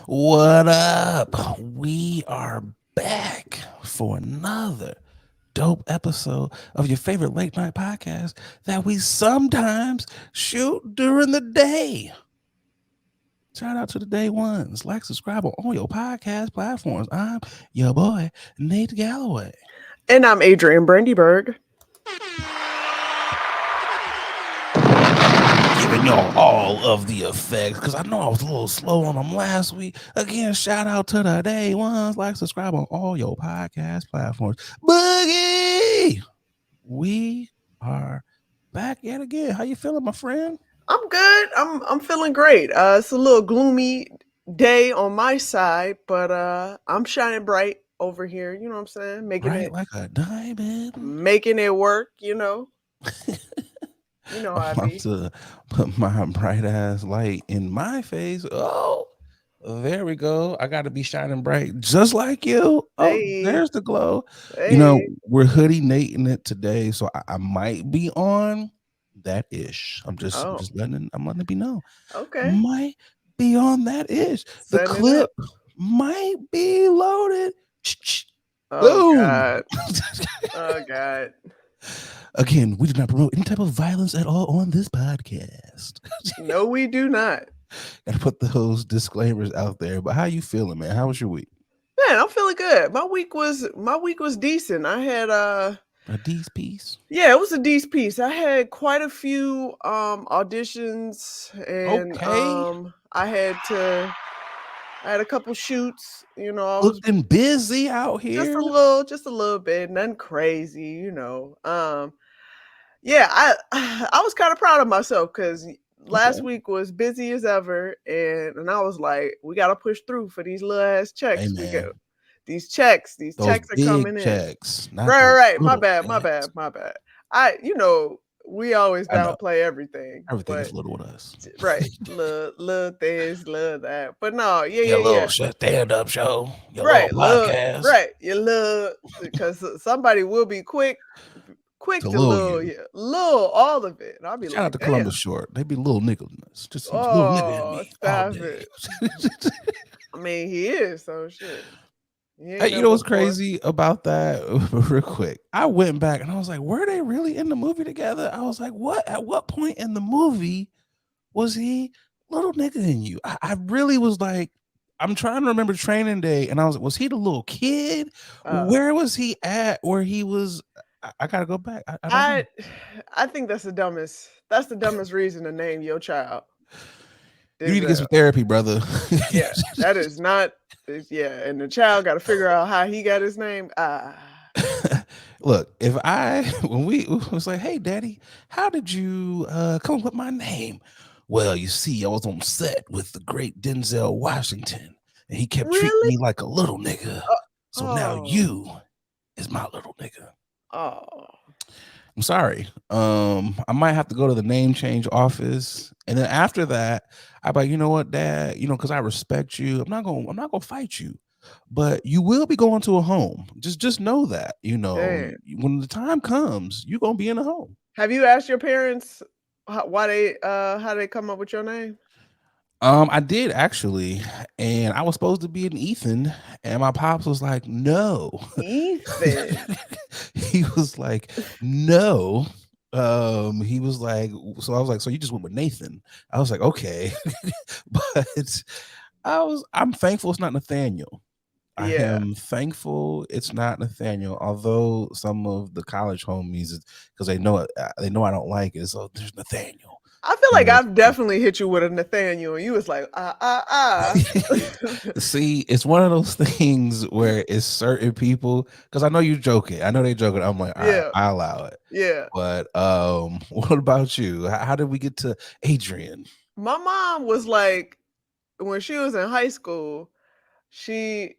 What up? We are back for another dope episode of your favorite late night podcast that we sometimes shoot during the day. Shout out to the day ones. Like, subscribe on all your podcast platforms. I'm your boy, Nate Galloway. And I'm Adrian Brandyberg. Giving y'all all of the effects because I know I was a little slow on them last week. Again, shout out to the day ones. Like, subscribe on all your podcast platforms. Boogie, we are back yet again. How you feeling, my friend? I'm good. I'm feeling great. It's a little gloomy day on my side, but I'm shining bright over here. You know what I'm saying? Right, like a diamond. Making it work. You know how I I'm about be. to put my bright ass light in my face. Oh, there we go. I got to be shining bright just like you. Oh, Hey, there's the glow. hey. We're hoodie Nating it today, so I might be on that ish. Oh, I'm letting it be known. okay. Might be on that ish. The Setting it clip up. might be loaded. Oh Boom. God. Oh God. Again, we do not promote any type of violence at all on this podcast. No, we do not. Gotta put those disclaimers out there. But how you feeling, man? How was your week? Man, I'm feeling good. My week was decent. I had A D's piece? Yeah, it was a decent piece. I had quite a few auditions and Okay. I had a couple shoots, I was Looking busy out just a here. little just a little bit, nothing crazy, Yeah, I I was kind of proud of myself cuz last Okay. week was busy as ever and I was like, we got to push through for these little ass Hey, checks. We man. go these Those checks are coming big in. checks, not Right, right, those right. My little bad, my checks. bad, my bad. We always I know. downplay everything, Everything but is little with us. right, little things, little that. But no, yeah, Your yeah, little yeah. stand-up show, your little Right, podcast right. You little because somebody will be quick to to little you. little all of it, and I'll be Shout out like, to damn. Columbus Short. They be little nigga in this. Just he's a little nigga in Oh, me all stop day. it. I mean, he is so shit. He Hey, ain't you know number what's four. crazy about that? Real quick, I went back and I was like, were they really in the movie together? I was like, what? At what point in the movie was he little nigga in you? I really was like, I'm trying to remember Training Day, and I was he the little kid? Uh, Where was he at? Where he was? I gotta go back. I don't know. I I think that's the dumbest reason to name your child You need to get Denzel. some therapy, brother. Yeah, that is not. Yeah, and the child got to figure out how he got his name. Look, if I when we was like, hey daddy, how did you come up with my name? Well, you see, I was on set with the great Denzel Washington, and he kept treating Really? me like a little nigga. Uh, So now oh, you is my little nigga. oh, I'm sorry. I might have to go to the name change office. And then after that, I'm like, you know what, dad, because I respect you. I'm not gonna fight you. But you will be going to a home. Just know that, damn. when the time comes, you're gonna be in a home. Have you asked your parents how they come up with your name? I did actually, and I was supposed to be an Ethan, and my pops was like, no. Ethan. He was like, no. He was like, so I was like, so you just went with Nathan. I was like, okay. But I'm thankful it's not Nathaniel. I Yeah, am thankful it's not Nathaniel, although some of the college homies, because they know I don't like it. So there's Nathaniel, I feel you like know. I've definitely hit you with a Nathaniel, and you was like ah. See, it's one of those things where it's certain people, because I know you're joking. I know they joking. I'm like, all right, Yeah, I allow it. yeah. But what about you? How did we get to Adrian? My mom was like when she was in high school. She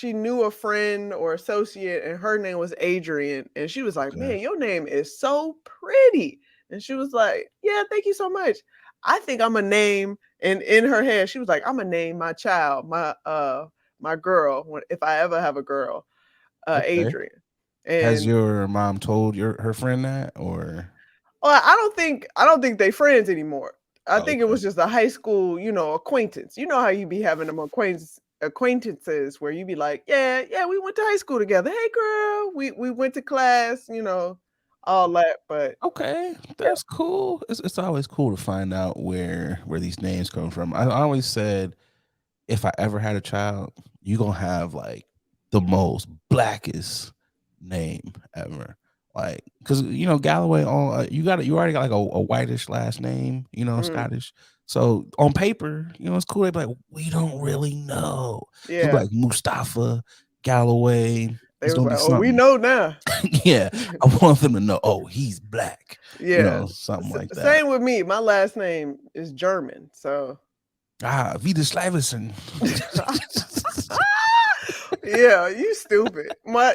knew a friend or associate and her name was Adrian and she was like, Okay. "Man, your name is so pretty." And she was like, "Yeah, thank you so much. I think I'm a name." And in her head, she was like, "I'm gonna name my child, my girl, if I ever have a girl, Okay. Adrian." Has And your mom told her friend that, or well, I don't think they friends anymore. I think it Okay. was just a high school, acquaintance. You know how you be having them acquaintances where you be like, yeah, yeah, we went to high school together. Hey, girl, we went to class. All that. But Okay, yeah, that's cool. It's always cool to find out where these names come from. I always said if I ever had a child, you gonna have like the most blackest name ever. Like, cause Galloway on you already got like a whitish last name, mhm, Scottish. So on paper, it's cool. They be like, we don't really know. Could be yeah. like Mustafa Galloway. They It's was gonna like, be oh, we something. know now. Yeah, I want them to know. Oh, he's black. Yeah. Something like that. Same with me. My last name is German, so Ah, wie des Leibesen. yeah, you stupid. My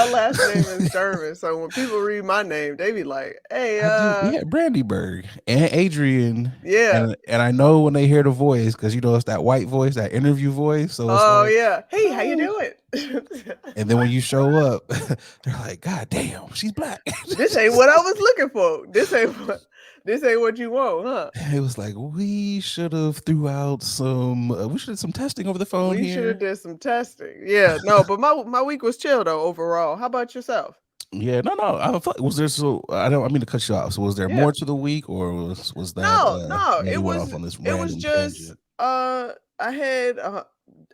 last name is German, so when people read my name, they be like, "Hey, I do. Yeah, Brandyberg and Adrian, yeah, and I know when they hear the voice because it's that white voice, that interview voice. So it's oh like, yeah, hey, how you oh. doing?" And then when you show up, they're like, God damn, she's black. This ain't what I was looking for. This ain't what you want, huh? It was like we should have threw out we should have some testing over the phone We should have here. did some testing. Yeah, no, but my week was chill though overall. How about yourself? Yeah, no. Was there I mean to cut you off. So was there Yeah. more to the week, or was that No, you went off on this it was random just tangent? I had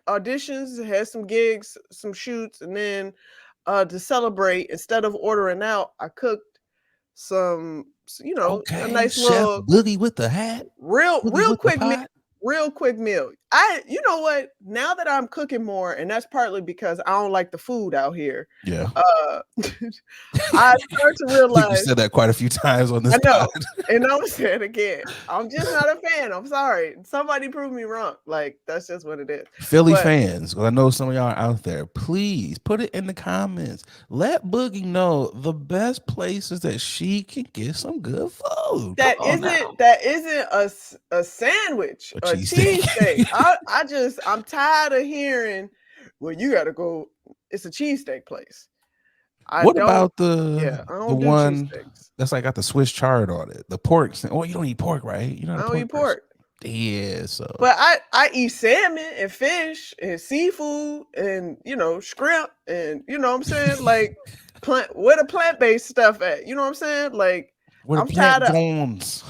auditions, had some gigs, some shoots, and then to celebrate, instead of ordering out, I cooked a Okay, nice Chef little Boogie with the hat, real Boogie real with the quick meal. pot. Real quick meal. You know what? Now that I'm cooking more, and that's partly because I don't like the food out here. Yeah, Uh, I start to I think you realize said that quite a few times on this I pod. know, and I'm saying again, I'm just not a fan. I'm sorry. Somebody prove me wrong. Like that's just what it is. Philly But fans, because I know some of y'all are out there, please put it in the comments. Let Boogie know the best places that she can get some good food. Come on now. that isn't a sandwich, A a cheesesteak. cheesesteak. I'm tired of hearing, well, you gotta go. It's a cheesesteak place. I What don't. about the Yeah, I the don't do one cheesesteaks. that's like got the Swiss chard on it? The pork. Well, you don't eat pork, right? You're not I a don't pork eat person. pork. Yeah, so But I eat salmon and fish and seafood and shrimp and what I'm saying, like where the plant-based stuff at, you know what I'm saying, like where the I'm tired plant of gones.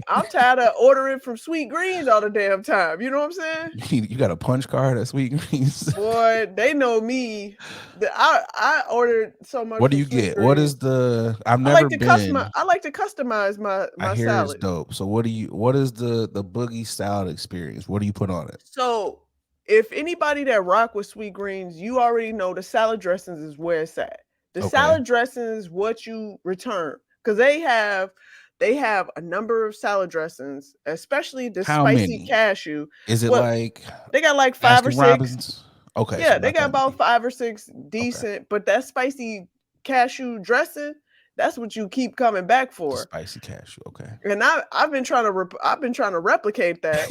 I'm tired of ordering from Sweet Greens all the damn time, you know what I'm saying. You got a punch card at Sweet Greens. Boy, they know me. I ordered so much What do from you Sweet get? What is Greens. the? I've never been. I like to customize my I my hear it's salad. dope. So what do you? What is the boogie salad experience? What do you put on it? So, if anybody that rock with Sweet Greens, you already know the salad dressings is where it's at. The Okay. salad dressings, what you return, because they have a number of salad dressings, especially the How spicy many? cashew. Is it What like they got like five or Baskin six. Robbins? Okay, so Yeah, they not got that about many. 5 or 6 Okay, decent, but that spicy cashew dressing, that's what you keep coming back the for. spicy cashew. Okay. And I've been trying to replicate that,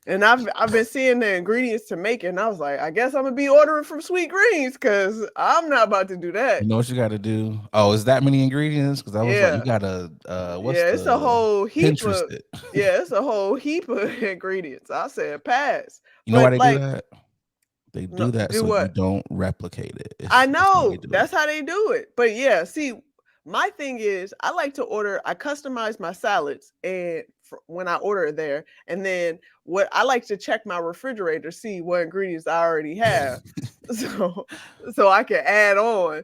and I've been seeing the ingredients to make it, and I was like, I guess I'm gonna be ordering from Sweet Greens because I'm not about to do that. You know what you got to do? Oh, is that many ingredients? Because I was like, you Yeah, gotta. What's yeah, it's a the whole heap Pinterest of it? yeah, it's a whole heap of ingredients. I said pass, You know why but they do like, that? They no, do that do so you what? don't replicate it. I That's how they know do it. that's how they do it, but yeah, see, my thing is I like to order. I customize my salads and when I order it there, and then what I like to check my refrigerator, see what ingredients I already have, so I can add on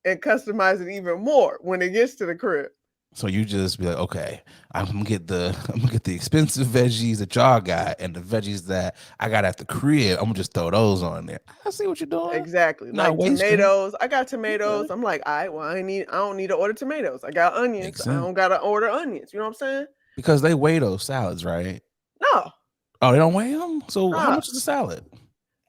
and customize it even more when it gets to the crib. So you just be like, okay, I'm gonna get the expensive veggies that y'all got, and the veggies that I got at the crib. I'm gonna just throw those on there. I see what you're doing. Exactly, Not like wasting. tomatoes. I got Okay. tomatoes. I'm like, all right, well, I don't need to order tomatoes. I got onions. Makes I sense don't gotta order onions. You know what I'm saying? because they weigh those salads, right? No, Oh, they don't weigh them. So how no. much is a salad?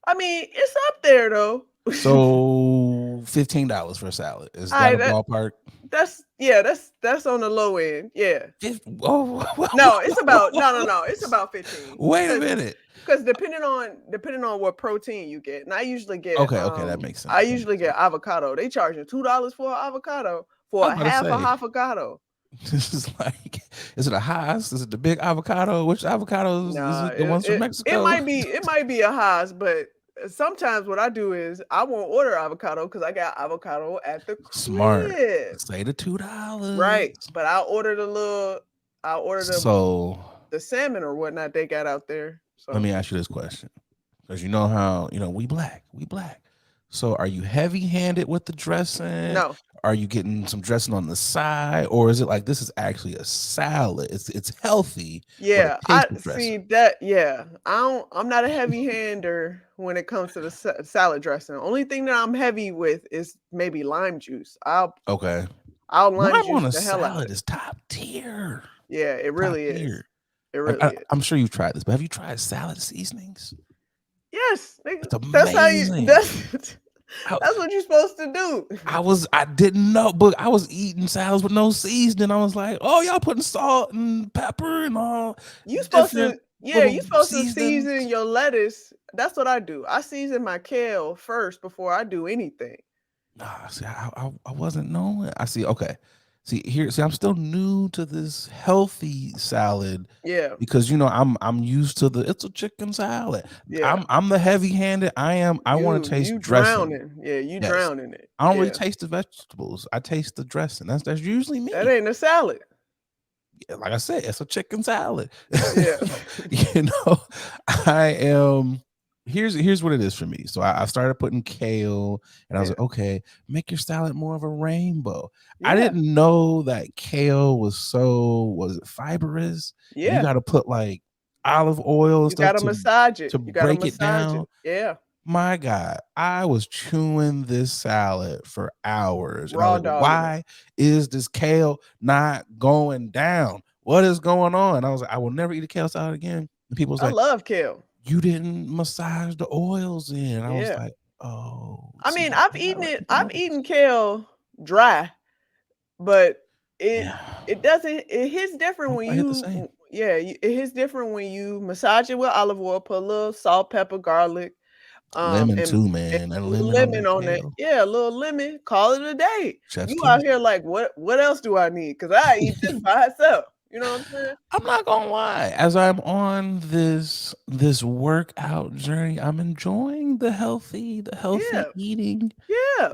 I mean, it's up there though. So $15 for a salad. Is that I a that ballpark? that's on the low end. Yeah. Whoa, whoa, No, it's whoa, about whoa. no. It's about 15 Wait a because minute. depending on what protein you get, and Okay, that makes I sense. That usually makes get sense. avocado. They charging $2 for an avocado I for was a about to half a say avocado. this is like Is it a Haas? Is it the big avocado? Which avocados? Is Nah, it the ones from it Mexico? might be a Haas, but sometimes what I do is I won't order avocado because I got avocado at the Smart. crib. Say the $2. Right. But I'll order So the salmon or whatnot they got out there. let So me ask you this question. Because you know how, we black. We black. So are you heavy handed with the dressing? no. Are you getting some dressing on the side? Or is it like this is actually a salad? It's healthy with a Yeah, taste I of dressing. see that. Yeah, I'm not a heavy hander when it comes to the salad dressing. Only thing that I'm heavy with is maybe lime juice. Okay. I'll lime Lime on juice a the hell out of salad it. is top tier. Yeah, it Top really is. tier. It really is. I'm sure you've tried this, but have you tried salad seasonings? Yes, It's that's how you. amazing. That's I, that's what you're supposed to do. I didn't know, but I was eating salads with no seasoning. I was like, oh, y'all putting salt and pepper and all You supposed different to. Yeah, little you supposed to season seasonings. your lettuce. That's what I do. I season my kale first before I do anything. Nah, see, I wasn't knowing. I see. Okay, see, I'm still new to this healthy salad Yeah, because I'm used to the it's a chicken salad. yeah. I'm the heavy handed. I want to taste You dressing. drowning. Yeah, you Yes, drown in it. I don't really Yeah. taste the vegetables. I taste the dressing. That's usually That me. ain't a salad. Like I said, it's a chicken salad. Yeah. you know, I am. Here's what it is for me. So I started putting kale, and I was Yeah. like, okay, make your salad more of a rainbow. I Yeah. didn't know that kale was it fibrous, and you Yeah. got to put like olive oil and You stuff gotta massage it. to You gotta break it massage down. it. Yeah. My God, I was chewing this salad for hours, and I Raw was like, dogging it. "Why is this kale not going down? What is going on?" I was like, "I will never eat a kale salad again." And people was I like, love kale. "You didn't massage the oils in." I was Yeah. like, "Oh, I see, mean, I gotta let people I've know eaten this." kale dry, but it Yeah, it doesn't it hits I different don't when quite hit the same. it hits different when you massage it with olive oil, put a little salt, pepper, garlic, Lemon and too, man. That lemon on lemon that on it. kale, Yeah, a little lemon, call it a day. chef's You out kiss. here like, what else do I need? Because I eat this by itself. You know what I'm saying? I'm not gonna lie. As I'm on this workout journey, I'm enjoying the healthy Yeah, eating. yeah,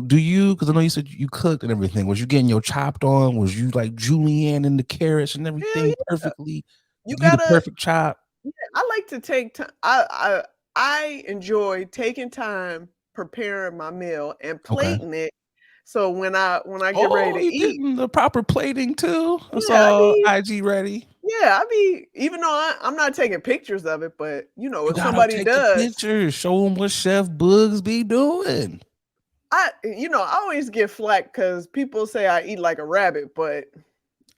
Do you? Because I know you said you cooked and everything. Was you getting your chopped on? Was you like julienne and the carrots and hell everything yeah. perfectly? You You the gotta perfect chop. yeah, I like to take time. I enjoy taking time preparing my meal and Okay. plating it. So when I get ready Oh, to you eat, getting the proper plating too? I yeah, I saw be IG ready. yeah, I be even though I'm not taking pictures of it, but You if gotta somebody take the does, pictures. Show them what Chef Bugs be doing. I always get flack because people say I eat like a rabbit, but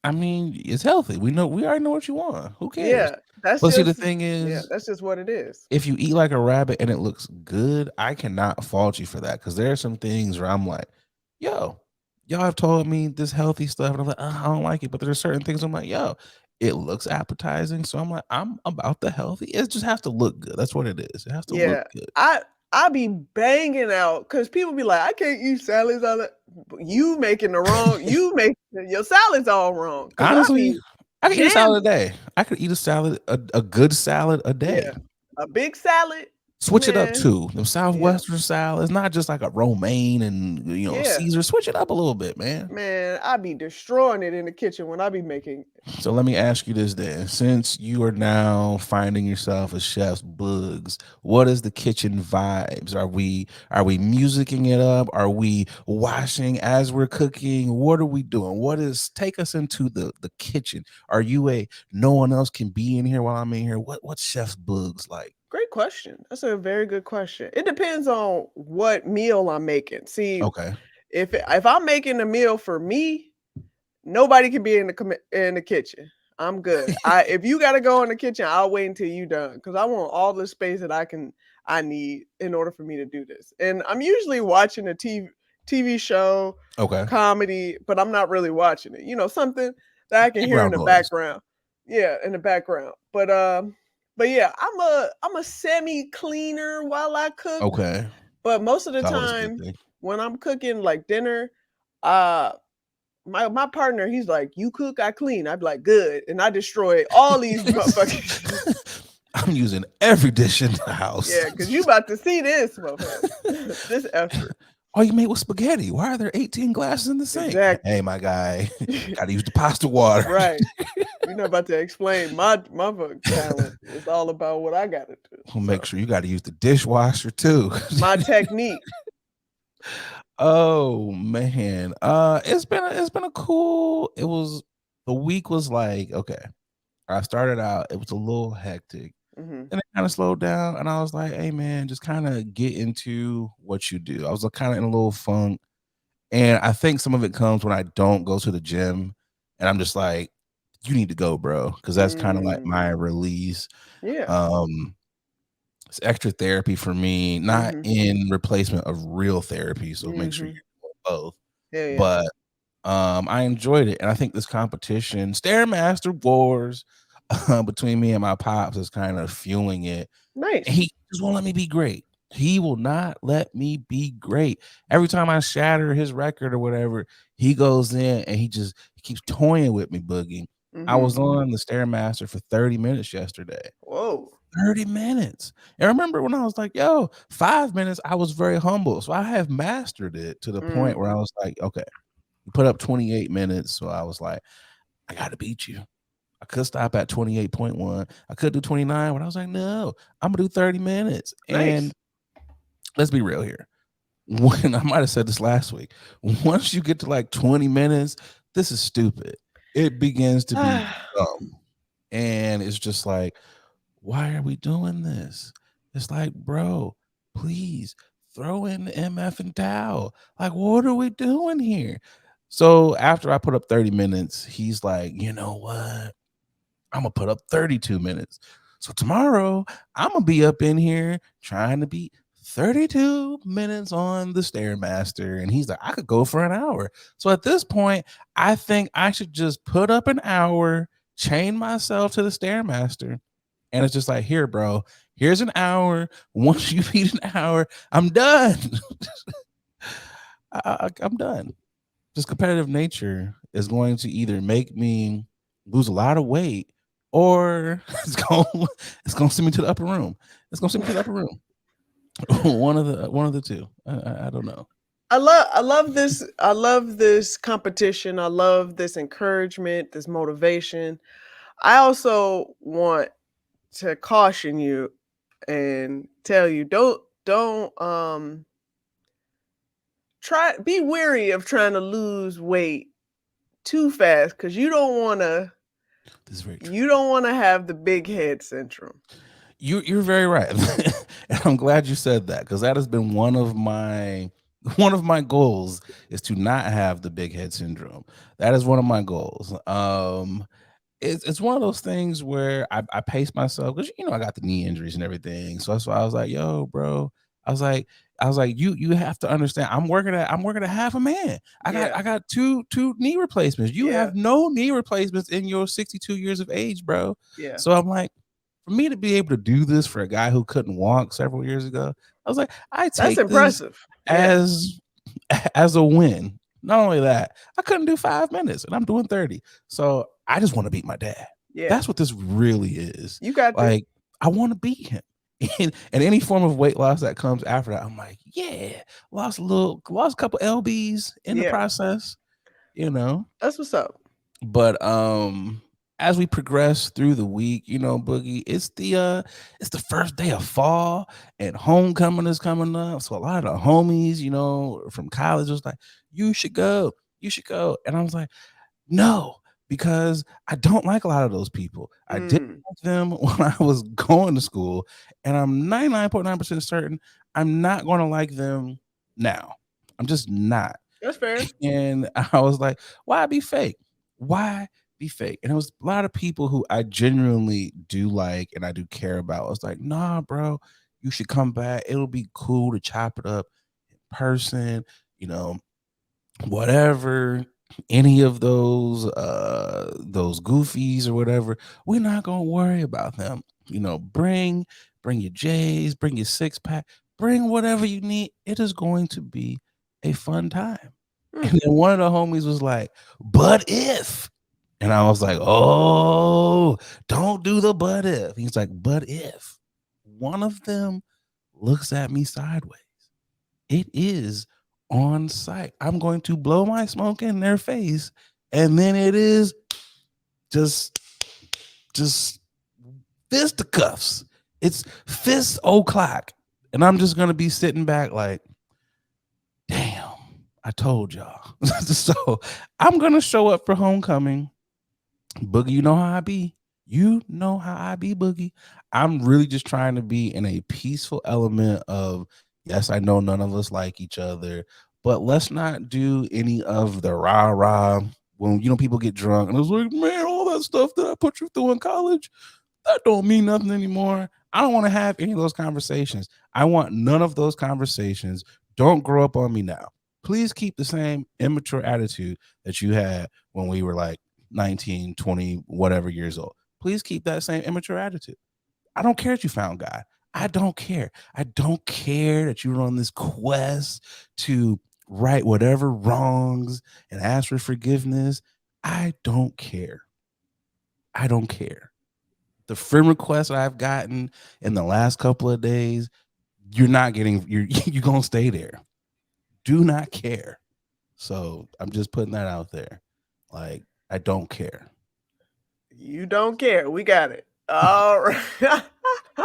I mean, it's healthy. We already know what you want. Who cares? yeah, that's But see, the just thing is, that's just what it is. if you eat like a rabbit and it looks good, I cannot fault you for that because there are some things where I'm like, yo, y'all have told me this healthy stuff, and I'm like, I don't like it. But there's certain things I'm like, yo, it looks appetizing, so I'm like, I'm about the healthy. It just has to look good. That's what it is. It has to look Yeah, good. I be banging out because people be like, I can't eat salads. All that. But you making the wrong. You make your salads all wrong. Because I Honestly, be I could eat a salad jamming. a day. I could eat a salad, a good salad a day. Yeah, a big salad, Switch it up man. too. Them Yeah, southwestern salads, not just like a romaine and yeah, Caesar. Switch it up a little bit, man. man. I be destroying it in the kitchen when I be making. So let me ask you this then. Since you are now finding yourself as chef's bugs, what is the kitchen vibes? Are we musicking it up? Are we washing as we're cooking? What are we doing? Take us into the kitchen? Are you a no one else can be in here while I'm in here? What's chef's bugs like? Great question. That's a very good question. It depends on what meal I'm making. See, Okay. if I'm making a meal for me, nobody can be in in the kitchen. I'm good. I If you gotta go in the kitchen, I'll wait until you done because I want all the space that I need in order for me to do this. And I'm usually watching a TV show, Okay. comedy, but I'm not really watching it. Something that I can hear in Background the noise. background. Yeah, in the background. But yeah, I'm a semi cleaner while I cook. Okay. But most of the It's always a good time thing. when I'm cooking like dinner, uh my partner, he's like, "You cook, I clean." I'd be like, "Good," and I destroy all these motherfuckers. I'm using every dish in the house. Yeah, because you about to see this motherfucker, this effort. All you made was spaghetti. Why are there 18 glasses in the sink? Hey, Exactly. my guy, gotta use the pasta water. Right. You're not about to explain my talent. It's all about what I gotta do. We'll make So sure you gotta use the dishwasher too. my technique. Oh man. It's been a cool. It was the week was like, okay. I started out, it was a little hectic. Hmm. And it kind of slowed down and I was like, hey man, just kind of get into what you do. I was kind of in a little funk. And I think some of it comes when I don't go to the gym and I'm just like, you need to go, bro. Cause that's kind of like Mm, my release. yeah. Um, it's extra therapy for me, not Hmm. in replacement of real therapy. So make sure Hmm. you're doing both. Yeah, yeah. But I enjoyed it. And I think this competition, Stairmaster Wars, between me and my pops is kind of fueling it. And Nice. he just won't let me be great. He will not let me be great. Every time I shatter his record or whatever, he goes in and he keeps toying with me, Boogie. I Hmm. was on the Stairmaster for 30 minutes yesterday. Whoa. 30 minutes. And I remember when I was like, yo, 5 minutes, I was very humble. So I have mastered it to the point Mm. where I was like, okay, you put up 28 minutes. So I was like, I got to beat you. I could stop at 28.1. I could do 29, but I was like, no, I'm gonna do 30 minutes. And Nice. let's be real here. When I might have said this last week, once you get to like 20 minutes, this is stupid. It begins to be dumb. And it's just like, why are we doing this? It's like, bro, please throw in the MF and towel. Like, what are we doing here? So after I put up 30 minutes, he's like, you know what? I'm gonna put up 32 minutes. So tomorrow I'm gonna be up in here trying to beat 32 minutes on the Stairmaster. And he's like, I could go for an hour. So at this point, I think I should just put up an hour, chain myself to the Stairmaster. And it's just like, here, bro, here's an hour. Once you beat an hour, I'm done. I'm done. This competitive nature is going to either make me lose a lot of weight or it's going to send me to the upper room. It's going to send me to the upper room. One of the two. I don't know. I love this competition. I love this encouragement, this motivation. I also want to caution you and tell you, don't try be weary of trying to lose weight too fast, because This is very true. you don't want to have the big head syndrome. You're very right, and I'm glad you said that because that has been one of my goals is to not have the big head syndrome. That is one of my goals. It's one of those things where I pace myself because I got the knee injuries and everything. So that's why I was like, yo, bro. I was like, you have to understand. I'm working at half a man. Yeah. I got two knee replacements. You Yeah. have no knee replacements in your 62 years of age, bro. Yeah. So I'm like, for me to be able to do this for a guy who couldn't walk several years ago, I was like, I That's take this impressive. Yeah. as as a win. Not only that, I couldn't do 5 minutes and I'm doing 30. So I just want to beat my dad. Yeah. That's what this really is. You got this. Like, I want to beat him. And any form of weight loss that comes after that, I'm like, yeah, lost a couple LBs in the Yeah. process, you know. That's what's up. But as we progress through the week, Boogie, it's the first day of fall and homecoming is coming up. So a lot of the homies, from college was like, you should go. You should go. And I was like, no, because I don't like a lot of those people. I didn't Mm. like them when I was going to school, and I'm 99.9% certain I'm not going to like them now. I'm just not. That's fair. And I was like, why be fake? Why be fake? And it was a lot of people who I genuinely do like and I do care about. I was like, nah, bro, you should come back. It'll be cool to chop it up in person, you know, whatever. Any of those goofies or whatever, we're not gonna worry about them. Bring your J's, bring your six pack, bring whatever you need. It is going to be a fun time. Mm. And then one of the homies was like, "But if," and I was like, "Oh, don't do the but if." He's like, "But if one of them looks at me sideways, it is on site. I'm going to blow my smoke in their face, and then it is just just fisticuffs. It's fist o'clock, and I'm just gonna be sitting back like, damn, I told y'all." So I'm gonna show up for homecoming. Boogie, you know how I be. You know how I be, Boogie. I'm really just trying to be in a peaceful element of, yes, I know none of us like each other, but let's not do any of the rah rah when people get drunk and it's like, man, all that stuff that I put you through in college, that don't mean nothing anymore. I don't want to have any of those conversations. I want none of those conversations. Don't grow up on me now. Please keep the same immature attitude that you had when we were like 19, 20, whatever years old. Please keep that same immature attitude. I don't care that you found God. I don't care. I don't care that you were on this quest to right whatever wrongs and ask for forgiveness. I don't care. I don't care. The friend requests I've gotten in the last couple of days, you're not getting you're gonna stay there. Do not care. So I'm just putting that out there. Like, I don't care. You don't care. We got it. All right.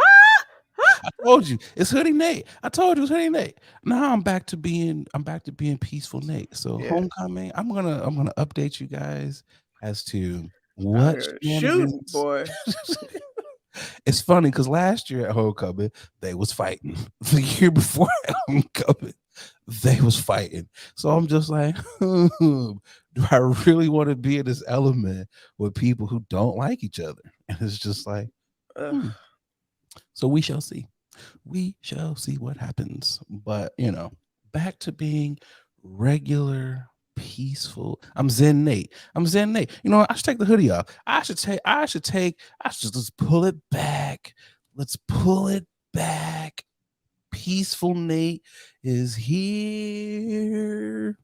I told you it's Hoodie Nate. I told you it's Hoodie Nate. Now I'm back to being peaceful Nate. So Yeah. homecoming, I'm gonna update you guys as to Out what here shooting, shenanigans. boy. It's funny because last year at homecoming they was fighting. The year before at homecoming they was fighting. So I'm just like, do I really want to be in this element with people who don't like each other? And it's just like, Ugh. hmm. So we shall see. We shall see what happens. But back to being regular, peaceful. I'm Zen Nate. I'm Zen Nate. I should take the hoodie off. I should just pull it back. Let's pull it back. Peaceful Nate is here.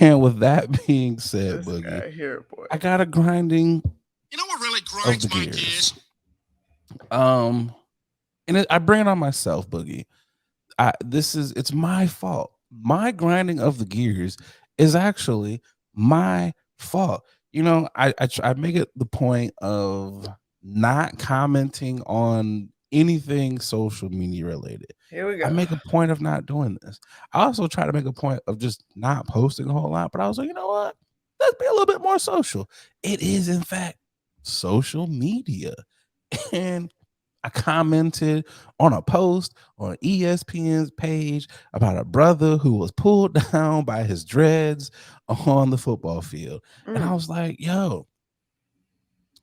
And with that being said, This Boogie, guy here, boy. I got a grinding You know what really of grinds the my gears. gears? And I bring it on myself, Boogie. It's my fault. My grinding of the gears is actually my fault. I make it the point of not commenting on anything social media related. Here we I go. make a point of not doing this. I also try to make a point of just not posting a whole lot, but I was like, you know what? Let's be a little bit more social. It is, in fact, social media. And I commented on a post on ESPN's page about a brother who was pulled down by his dreads on the football field. And I Mm. was like, yo,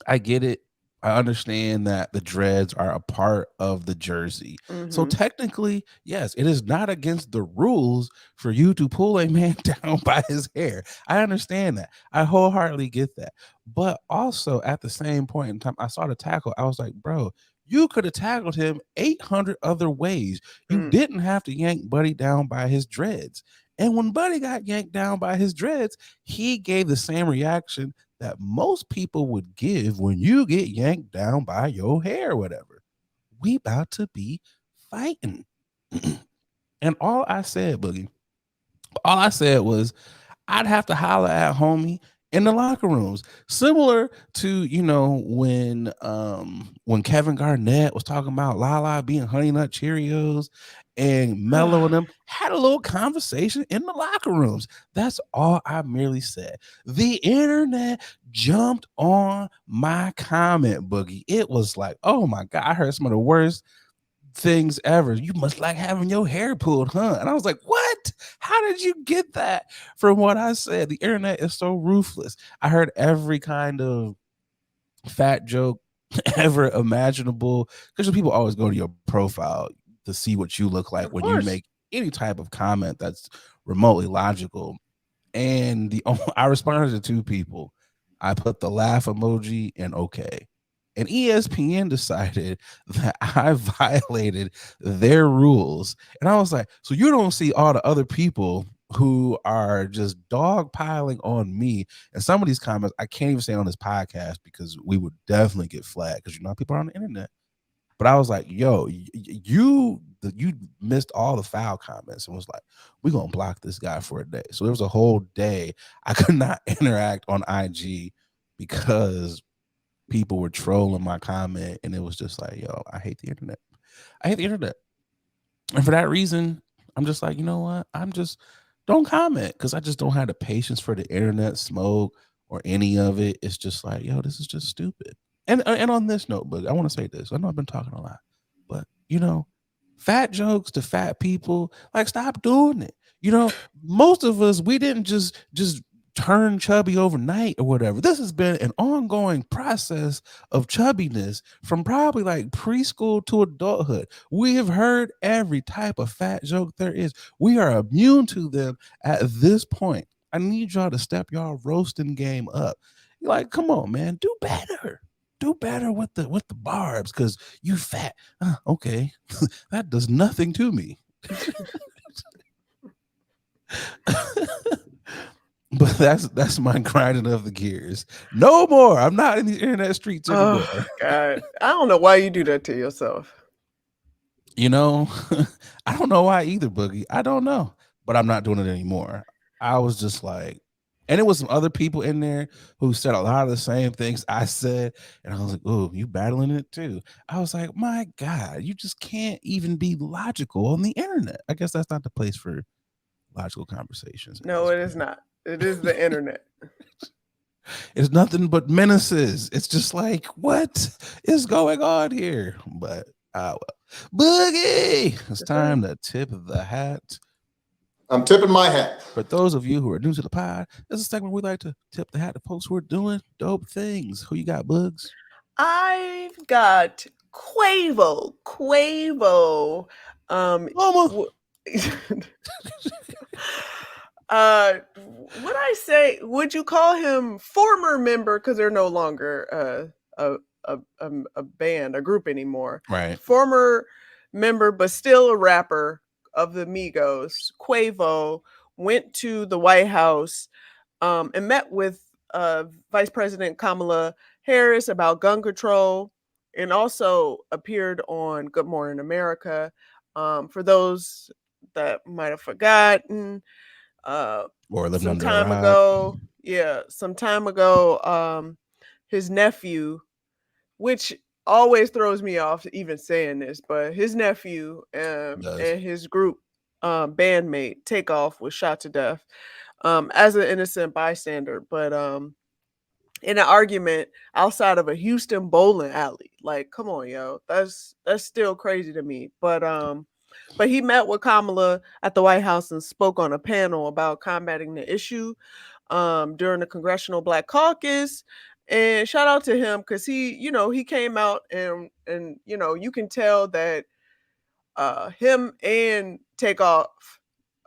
I get it. I understand that the dreads are a part of the jersey. So Mm-hmm. technically, yes, it is not against the rules for you to pull a man down by his hair. I understand that. I wholeheartedly get that. But also at the same point in time, I saw the tackle. I was like, bro, you could have tackled him 800 other ways. You Mm. didn't have to yank Buddy down by his dreads. And when Buddy got yanked down by his dreads, he gave the same reaction that most people would give when you get yanked down by your hair or whatever. We about to be fighting. And all I said was, I'd have to holler at homie in the locker rooms, similar to when Kevin Garnett was talking about Lala being Honey Nut Cheerios, and Mello and them had a little conversation in the locker rooms. That's all I merely said. The internet jumped on my comment, Boogie. It was like, oh my god, I heard some of the worst things ever. You must like having your hair pulled, huh? And I was like, what? How did you get that from what I said? The internet is so ruthless. I heard every kind of fat joke ever imaginable, because people always go to your profile to see what you look like Of when you course. make any type of comment that's remotely logical. And I responded to two people. I put the laugh emoji and okay. And ESPN decided that I violated their rules. And I was like, so you don't see all the other people who are just dogpiling on me. And some of these comments I can't even say on this podcast because we would definitely get flagged because you know people are on the internet. But I was like, yo, you missed all the foul comments and was like, we're gonna block this guy for a day. So there was a whole day I could not interact on IG because people were trolling my comment, and it was just like, yo, I hate the internet. I hate the internet. And for that reason, I'm just like, you know what? I'm just don't comment because I just don't have the patience for the internet smoke or any of it. It's just like, yo, this is just stupid. And on this note, but I want to say this. I know I've been talking a lot, but you know, fat jokes to fat people, like stop doing it. You know, most of us we didn't just turn chubby overnight or whatever. This has been an ongoing process of chubbiness from probably like preschool to adulthood. We have heard every type of fat joke there is. We are immune to them at this point. I need y'all to step y'all roasting game up. You're like, come on, man, do better. Do better with the barbs because you fat. Okay, that does nothing to me. But that's my grinding of the gears. No more. I'm not in the internet streets Oh anymore. God, I don't know why you do that to yourself. You know, I don't know why either, Boogie. I don't know, but I'm not doing it anymore. I was just like, and it was some other people in there who said a lot of the same things I said, and I was like, "Oh, you battling it too?" I was like, "My God, you just can't even be logical on the internet." I guess that's not the place for logical conversations at No, this it is point. not. It is the internet. It's nothing but menaces. It's just like, what is going on here? But Boogie, it's Yes, sir. time to tip the hat. I'm tipping my hat. For those of you who are new to the pod, this is a segment we like to tip the hat to folks who are doing dope things. Who you got, Bugs? I've got Quavo. Quavo. Um, Mama. w- uh, would I say? Would you call him former member? Because they're no longer a band, a group anymore. Right. Former member, but still a rapper of the Migos. Quavo went to the White House and met with Vice President Kamala Harris about gun control, and also appeared on Good Morning America. For those that might have forgotten, uh, Or living some under a time rock. ago, yeah, some time ago, his nephew, which always throws me off even saying this, but his nephew Does. and his group bandmate Takeoff was shot to death as an innocent bystander, but in an argument outside of a Houston bowling alley. Like, come on, yo, that's still crazy to me. But he met with Kamala at the White House and spoke on a panel about combating the issue during the Congressional Black Caucus. And shout out to him because he came out and you can tell that him and Takeoff,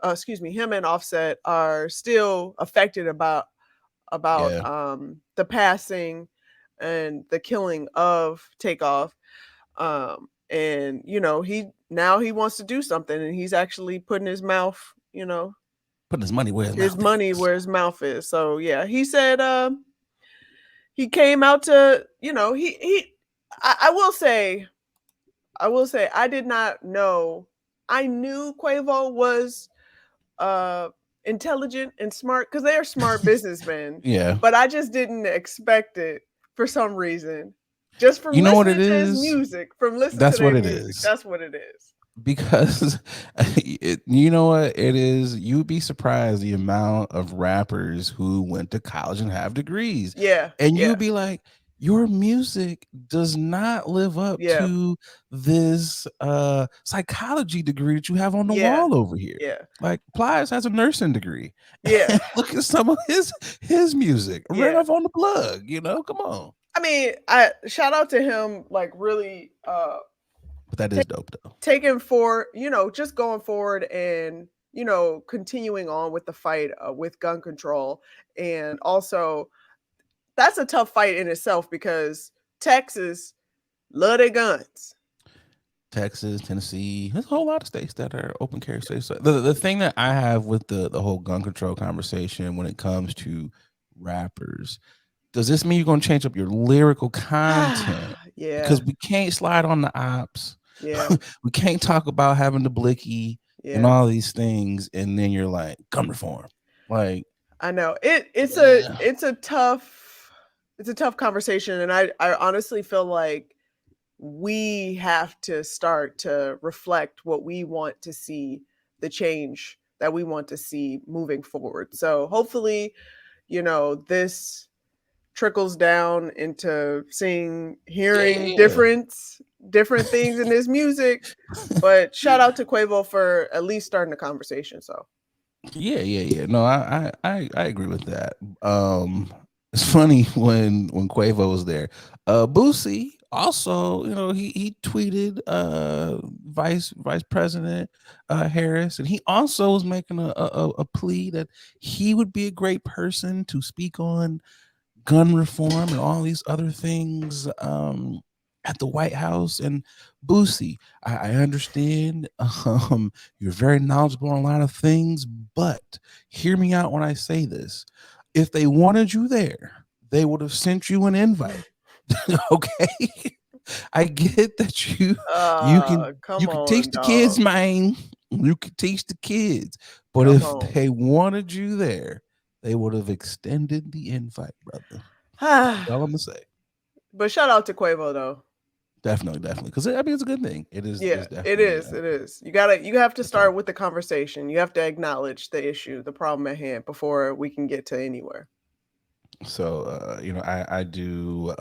him and Offset are still affected about Yeah. the passing and the killing of Takeoff. And he wants to do something, and he's actually putting his mouth, Putting his money where his his mouth money is. where his mouth is. So yeah, he said he came out to, he I will say I did not know. I knew Quavo was uh intelligent and smart because they're smart businessmen, Yeah. but I just didn't expect it for some reason. Just from You know what it listening to his is? music, from listening to That's their what it music, is. that's what it is. Because you know what it is, you'd be surprised the amount of rappers who went to college and have degrees, Yeah, and yeah, you'd be like, your music does not live up yeah, to this psychology degree that you have on the yeah, wall over here. yeah, Like Plies has a nursing degree. yeah, And look at some of his music right yeah. off on the plug, come on. I mean, I shout out to him, like really But that ta- is dope though. taking for just going forward and continuing on with the fight with gun control, and also that's a tough fight in itself because Texas love their guns. Texas, Tennessee. There's a whole lot of states that are open carry states. So the thing that I have with the whole gun control conversation when it comes to rappers, does this mean you're going to change up your lyrical content? Yeah, Because we can't slide on the ops. yeah, We can't talk about having the blicky and yeah. all these things, and then you're like gun reform. Like, I know it's a yeah, tough conversation, and I honestly feel like we have to start to reflect what we want to see, the change that we want to see moving forward. So hopefully, this trickles down into yeah, hearing yeah, different things in this music. But shout out to Quavo for at least starting the conversation. So yeah. No, I agree with that. It's funny when Quavo was there. Boosie also, he tweeted Vice President Harris, and he also was making a plea that he would be a great person to speak on gun reform and all these other things at the White House. And Boosie, I understand you're very knowledgeable on a lot of things, but hear me out when I say this. If they wanted you there, they would have sent you an invite. Okay. I get that you can come teach on, the kids, dog. man. You can teach the kids. But Come if on. they wanted you there, they would have extended the invite, brother. That's all I'm gonna say. But shout out to Quavo though. Definitely, because I mean it's a good thing. It is. Yeah, It's it definitely is. It is. You have to a thing. start with the conversation. You have to acknowledge the issue, the problem at hand before we can get to anywhere. So I do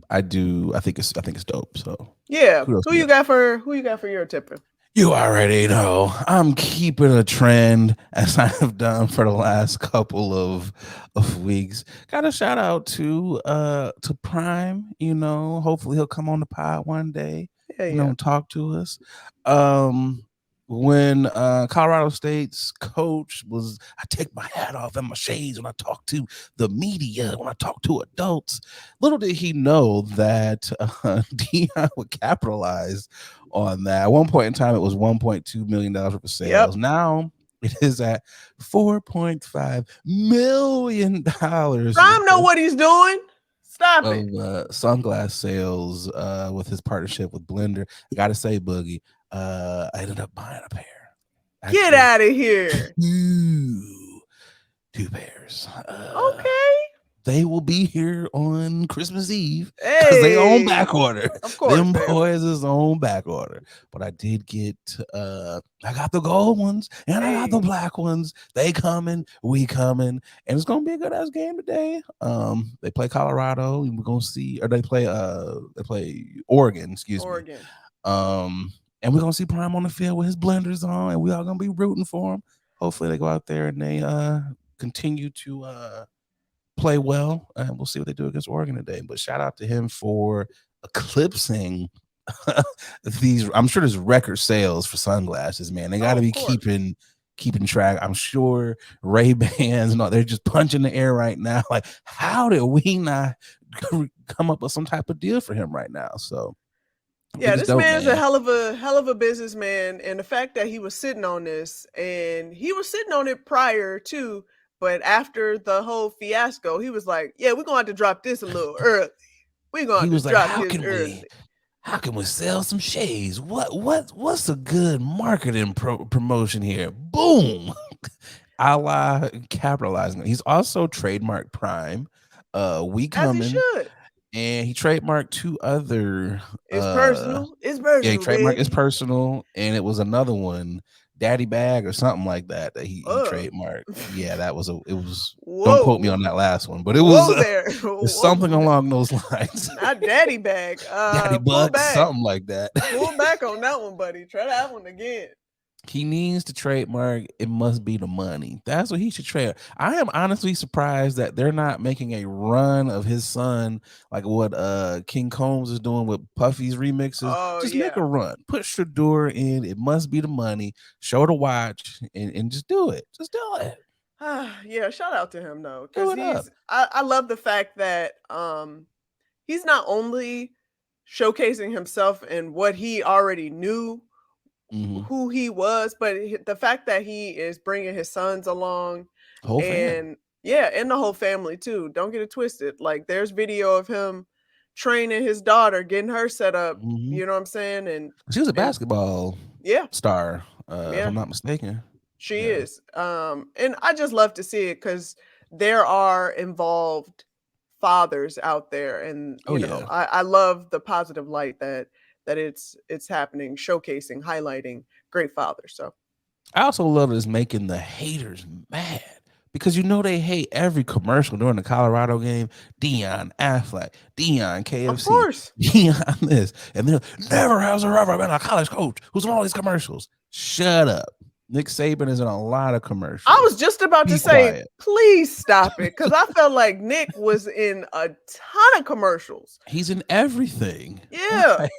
I do I think it's dope. So Yeah. kudos Who to you that. got for your tipping? You already know I'm keeping a trend as I have done for the last couple of weeks. Got a shout out to Prime. Hopefully he'll come on the pod one day. Yeah, yeah. And talk to us. Um, when Colorado State's coach was, I take my hat off and my shades when I talk to the media, when I talk to adults. Little did he know that Dion would capitalize on that. At one point in time, it was $1.2 million worth of Yep. sales. Now it is at $4.5 million Prime know what he's doing. Stop of it. sunglass sales with his partnership with Blender. I gotta say, Boogie, I ended up buying a pair. Get Actually, out of here. two, two pairs. Okay. They will be here on Christmas Eve because they on Hey. back order. Of course, Them baby. boys is on back order. But I did get I got the gold ones and I got the Hey. black ones. They coming, we coming, and it's gonna be a good ass game today. They play Colorado, and we're gonna see, or they play Oregon, excuse me. Oregon. And we're gonna see Prime on the field with his blenders on, and we all gonna be rooting for him. Hopefully they go out there and they continue to play well, and we'll see what they do against Oregon today. But shout out to him for eclipsing these. I'm sure there's record sales for sunglasses, man. They got Oh, to of be course. keeping track. I'm sure Ray Bans, no, they're just punching the air right now. Like, how did we not come up with some type of deal for him right now? So I Yeah, think it's this dope, man's a man. hell of a businessman, and the fact that he was sitting on this, and he was sitting on it prior to, but after the whole fiasco, he was like, "Yeah, we're gonna have to drop this a little early. We're gonna He have to was like, drop this early." how can we sell some shades? What's a good marketing promotion here? Boom. A la capitalizing. He's also trademarked Prime. We As he coming, should. and he trademarked two other. It's personal. It's Yeah, he personal, trademarked is baby. personal, and it was another one, Daddy Bag or something like that he Uh. trademarked. Yeah, that was it was. Don't quote me Whoa. on that last one, but it was Whoa there. it's Whoa. something along those lines. Not daddy bag. Daddy Pull Bucks, back. something like that. Pull back on that one, buddy. Try that one again. He needs to trademark It Must Be the Money. That's what he should trade. I am honestly surprised that they're not making a run of his son, like what King Combs is doing with Puffy's remixes. Oh Just make yeah. a run. Put Shador in It Must Be the Money. Show the watch and just do it. Just do it. Yeah, shout out to him though, Do because it up. I love the fact that he's not only showcasing himself and what he already knew Mm-hmm. who he was, but the fact that he is bringing his sons along, Whole fam. and yeah, and the whole family too. Don't get it twisted. Like there's video of him training his daughter, getting her set up. Mm-hmm. You know what I'm saying? She was a And basketball yeah, star, if yeah, I'm not mistaken. she Yeah. is. And I just love to see it because there are involved fathers out there, and Oh yeah. I love the positive light that it's happening, showcasing, highlighting great fathers. So I also love it's making the haters mad because you know they hate every commercial during the Colorado game. Dion Affleck, Dion of KFC, course. Dion this, and then never has there ever been a college coach who's in all these commercials. Shut up. Nick Saban is in a lot of I commercials. was just about to Be say, quiet. please stop it, because I felt like Nick was in a ton of commercials. He's in everything. Yeah. Like,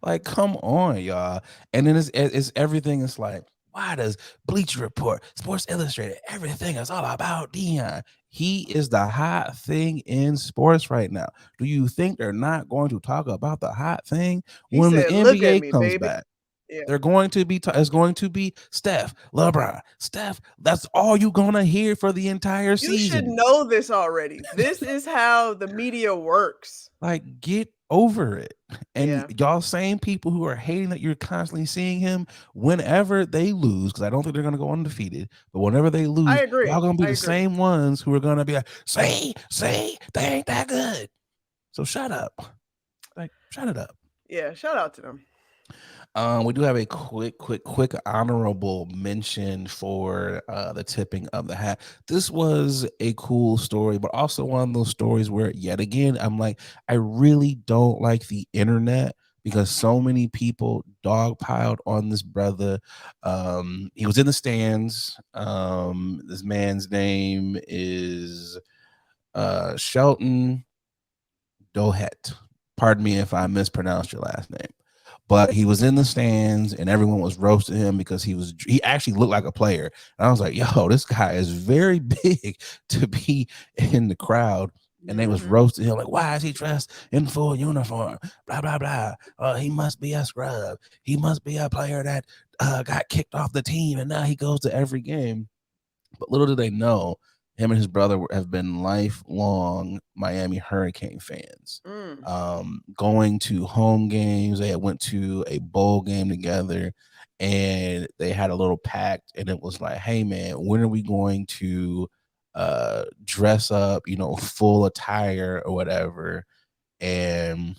like, come on, y'all. And then it's everything. It's like, why does Bleacher Report, Sports Illustrated, everything is all about Dion? He is the hot thing in sports right now. Do you think they're not going to talk about the hot thing He when the said, "Look at NBA me, comes baby." back? Yeah. They're going to be. It's going to be Steph, LeBron, Steph. That's all you gonna hear for the entire You should season. know this already. This is how the media works. Like, get over it. And Yeah. y'all same people who are hating that you're constantly seeing him, whenever they lose, because I don't think they're gonna go undefeated, but whenever they I lose, agree. y'all gonna be I the agree. same ones who are gonna be like, see, they ain't that good. So shut up. Like, shut it up. Yeah. Shout out to them. We do have a quick honorable mention for the tipping of the hat. This was a cool story, but also one of those stories where, yet again, I'm like, I really don't like the internet because so many people dogpiled on this brother. He was in the stands. This man's name is Shelton Dohet. Pardon me if I mispronounced your last name. But he was in the stands and everyone was roasting him because he actually looked like a player. And I was like, yo, this guy is very big to be in the crowd. And they was Mhm. roasting him like, why is he dressed in full uniform? Blah, blah, blah. He must be a scrub. He must be a player that got kicked off the team and now he goes to every game. But little did they know, him and his brother have been lifelong Miami Hurricane fans. Mm. Going to home games, they went to a bowl game together, and they had a little pact, and it was like, "Hey, man, when are we going to dress up? Full attire or whatever." And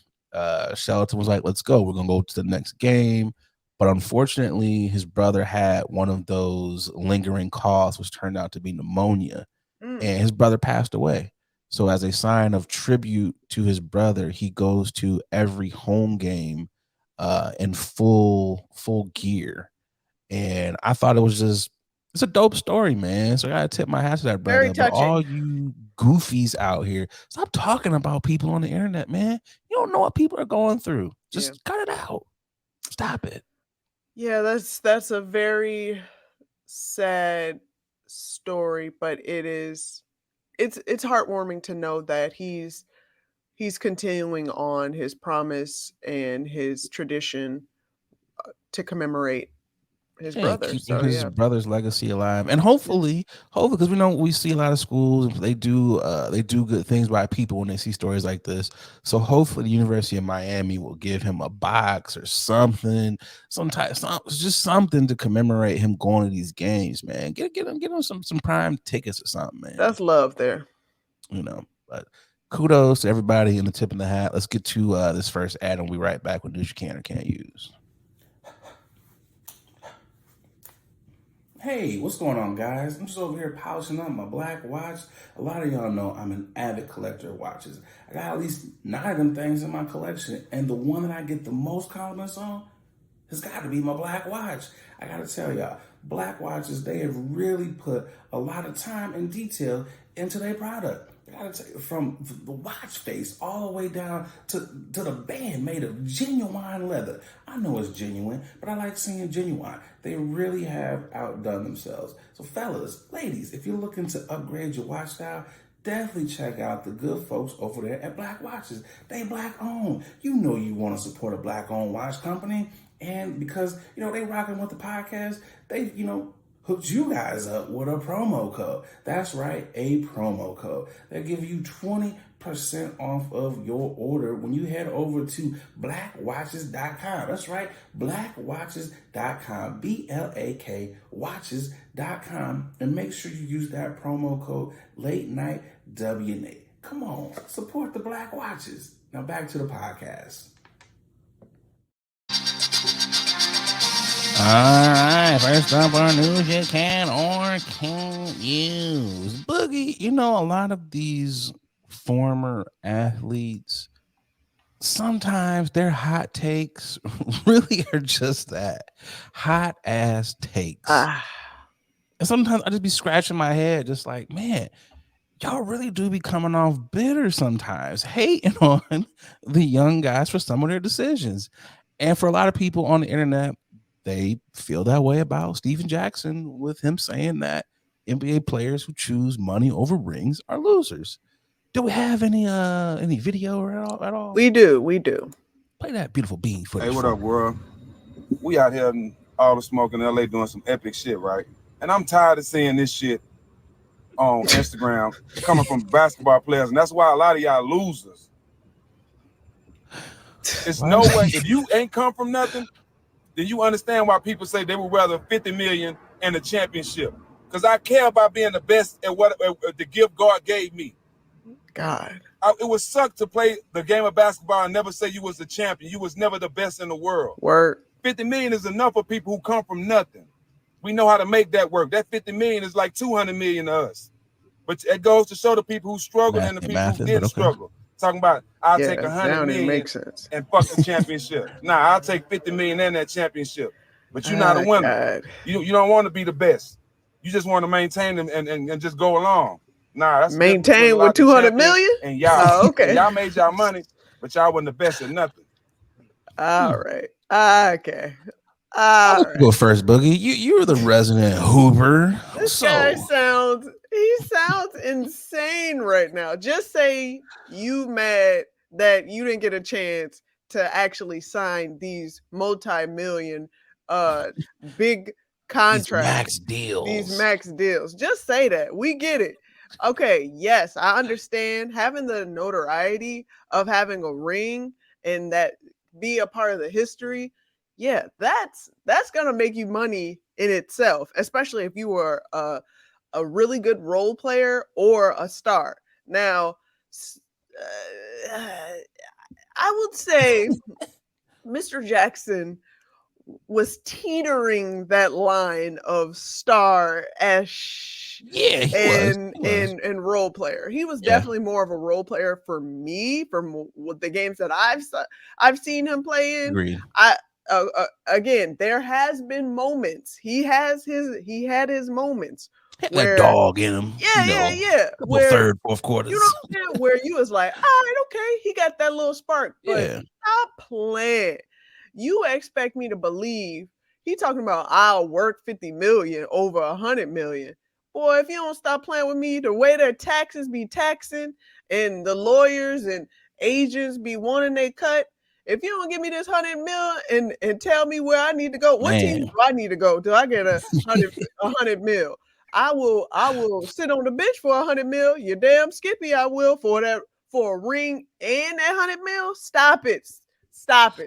Shelton was like, "Let's go. We're gonna go to the next game." But unfortunately, his brother had one of those lingering coughs, which turned out to be pneumonia, Mm. and his brother passed away. So, as a sign of tribute to his brother, he goes to every home game in full gear. And I thought it's a dope story, man. So I gotta tip my hat to that Very brother. But all touching. you goofies out here, stop talking about people on the internet, man. You don't know what people are going through. Yeah. Just cut it out. Stop it. Yeah, that's a very sad story, but it's heartwarming to know that he's continuing on his promise and his tradition to commemorate his Yeah, brother. keeping So his yeah. brother's legacy alive, and Yeah. hopefully, because we see a lot of schools, they do good things by people when they see stories like this. So hopefully, the University of Miami will give him a box or something, just something to commemorate him going to these games, man. Get him some prime tickets or something, man. That's love there. But kudos to everybody in the tip of the hat. Let's get to this first ad, and we'll be right back with news you can or can't use. Hey, what's going on, guys? I'm just over here polishing up my black watch. A lot of y'all know I'm an avid collector of watches. I got at least 9 of them things in my collection, and the one that I get the most compliments on has got to be my black watch. I got to tell y'all, black watches, they have really put a lot of time and detail into their product. I got to tell you, from the watch face all the way down to the band made of genuine leather. I know it's genuine, but I like seeing genuine. They really have outdone themselves. So fellas, ladies, if you're looking to upgrade your watch style, definitely check out the good folks over there at Black Watches. They Black owned. You know you want to support a Black owned watch company, and because they rocking with the podcast, they hooked you guys up with a promo code. That's right, a promo code that gives you 20% off of your order when you head over to blackwatches.com. That's right, blackwatches.com, BLAK watches.com, and make sure you use that promo code Late Night WNA. Come on, support the Black Watches. Now back to the podcast. All right, first up on news you can or can't use. Boogie, a lot of these former athletes, sometimes their hot takes really are just that, hot ass takes. And sometimes I just be scratching my head, just like, man, y'all really do be coming off bitter sometimes, hating on the young guys for some of their decisions. And for a lot of people on the internet, they feel that way about Steven Jackson, with him saying that NBA players who choose money over rings are losers. Do we have any video or at all? We do. Play that beautiful bean footage. Hey, what up, world? We out here in all the smoke in LA doing some epic shit, right? And I'm tired of seeing this shit on Instagram coming from basketball players, and that's why a lot of y'all losers. There's no way, if you ain't come from nothing, then you understand why people say they would rather 50 million and a championship. Because I care about being the best at what the gift God gave me. God. It would suck to play the game of basketball and never say you was the champion. You was never the best in the world. Word. 50 million is enough for people who come from nothing. We know how to make that work. That 50 million is like 200 million to us. But it goes to show the people who struggled and the people who didn't struggle. Talking about, I'll take 100 million and fuck the championship. Nah, I'll take 50 million and that championship. But you're not a winner. You don't want to be the best. You just want to maintain them and just go along. Nah, that's maintain with 200 million. And y'all, okay. Y'all made y'all money, but y'all wasn't the best at nothing. All right. Okay. All right. Go first, Boogie. You're the resident Hoover. This guy sounds insane right now. Just say you mad that you didn't get a chance to actually sign these multi-million big contracts. These max deals. Just say that. We get it. Okay, yes, I understand having the notoriety of having a ring and that be a part of the history. Yeah, that's gonna make you money in itself, especially if you were a really good role player or a star. Now, I would say Mr. Jackson was teetering that line of star-ish and role player. He was definitely more of a role player for me from the games that I've seen him play in. Agreed. Again, there has been moments. He had his moments. Where, that dog in him. Yeah. Where, third, fourth quarters. You know, where you was like, all right, okay, he got that little spark. But stop playing. You expect me to believe he talking about I'll work 50 million over 100 million. Boy, if you don't stop playing with me, the way their taxes be taxing and the lawyers and agents be wanting they cut, if you don't give me this 100 mil and tell me where I need to go, what team do I need to go? Do I get a 100 mil? I will sit on the bench for 100 mil. You damn Skippy, I will for a ring and that 100 mil. Stop it,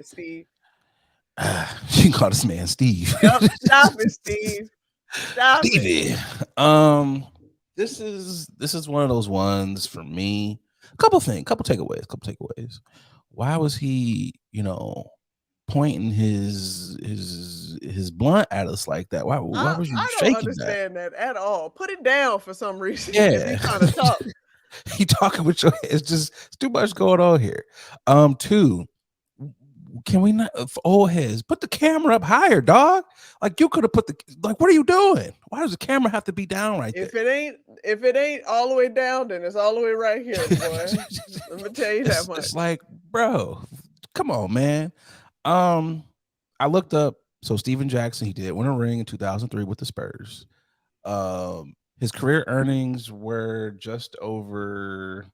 Steve. You can call this man Steve. Yep, stop it, Steve. Stop Stevie. it. This is one of those ones for me. Couple takeaways. Why was he, pointing his blunt at us like that? Why was you shaking that? I don't understand that at all. Put it down for some reason. Yeah, he kind of talk. He talking with your head. It's too much going on here. Two, can we not, for old heads, put the camera up higher, dog? Like you could have put what are you doing? Why does the camera have to be down right there? If it ain't all the way down, then it's all the way right here, boy. Let me tell you that much. It's like, bro, come on, man. I looked up. So Steven Jackson, he did win a ring in 2003 with the Spurs. His career earnings were just over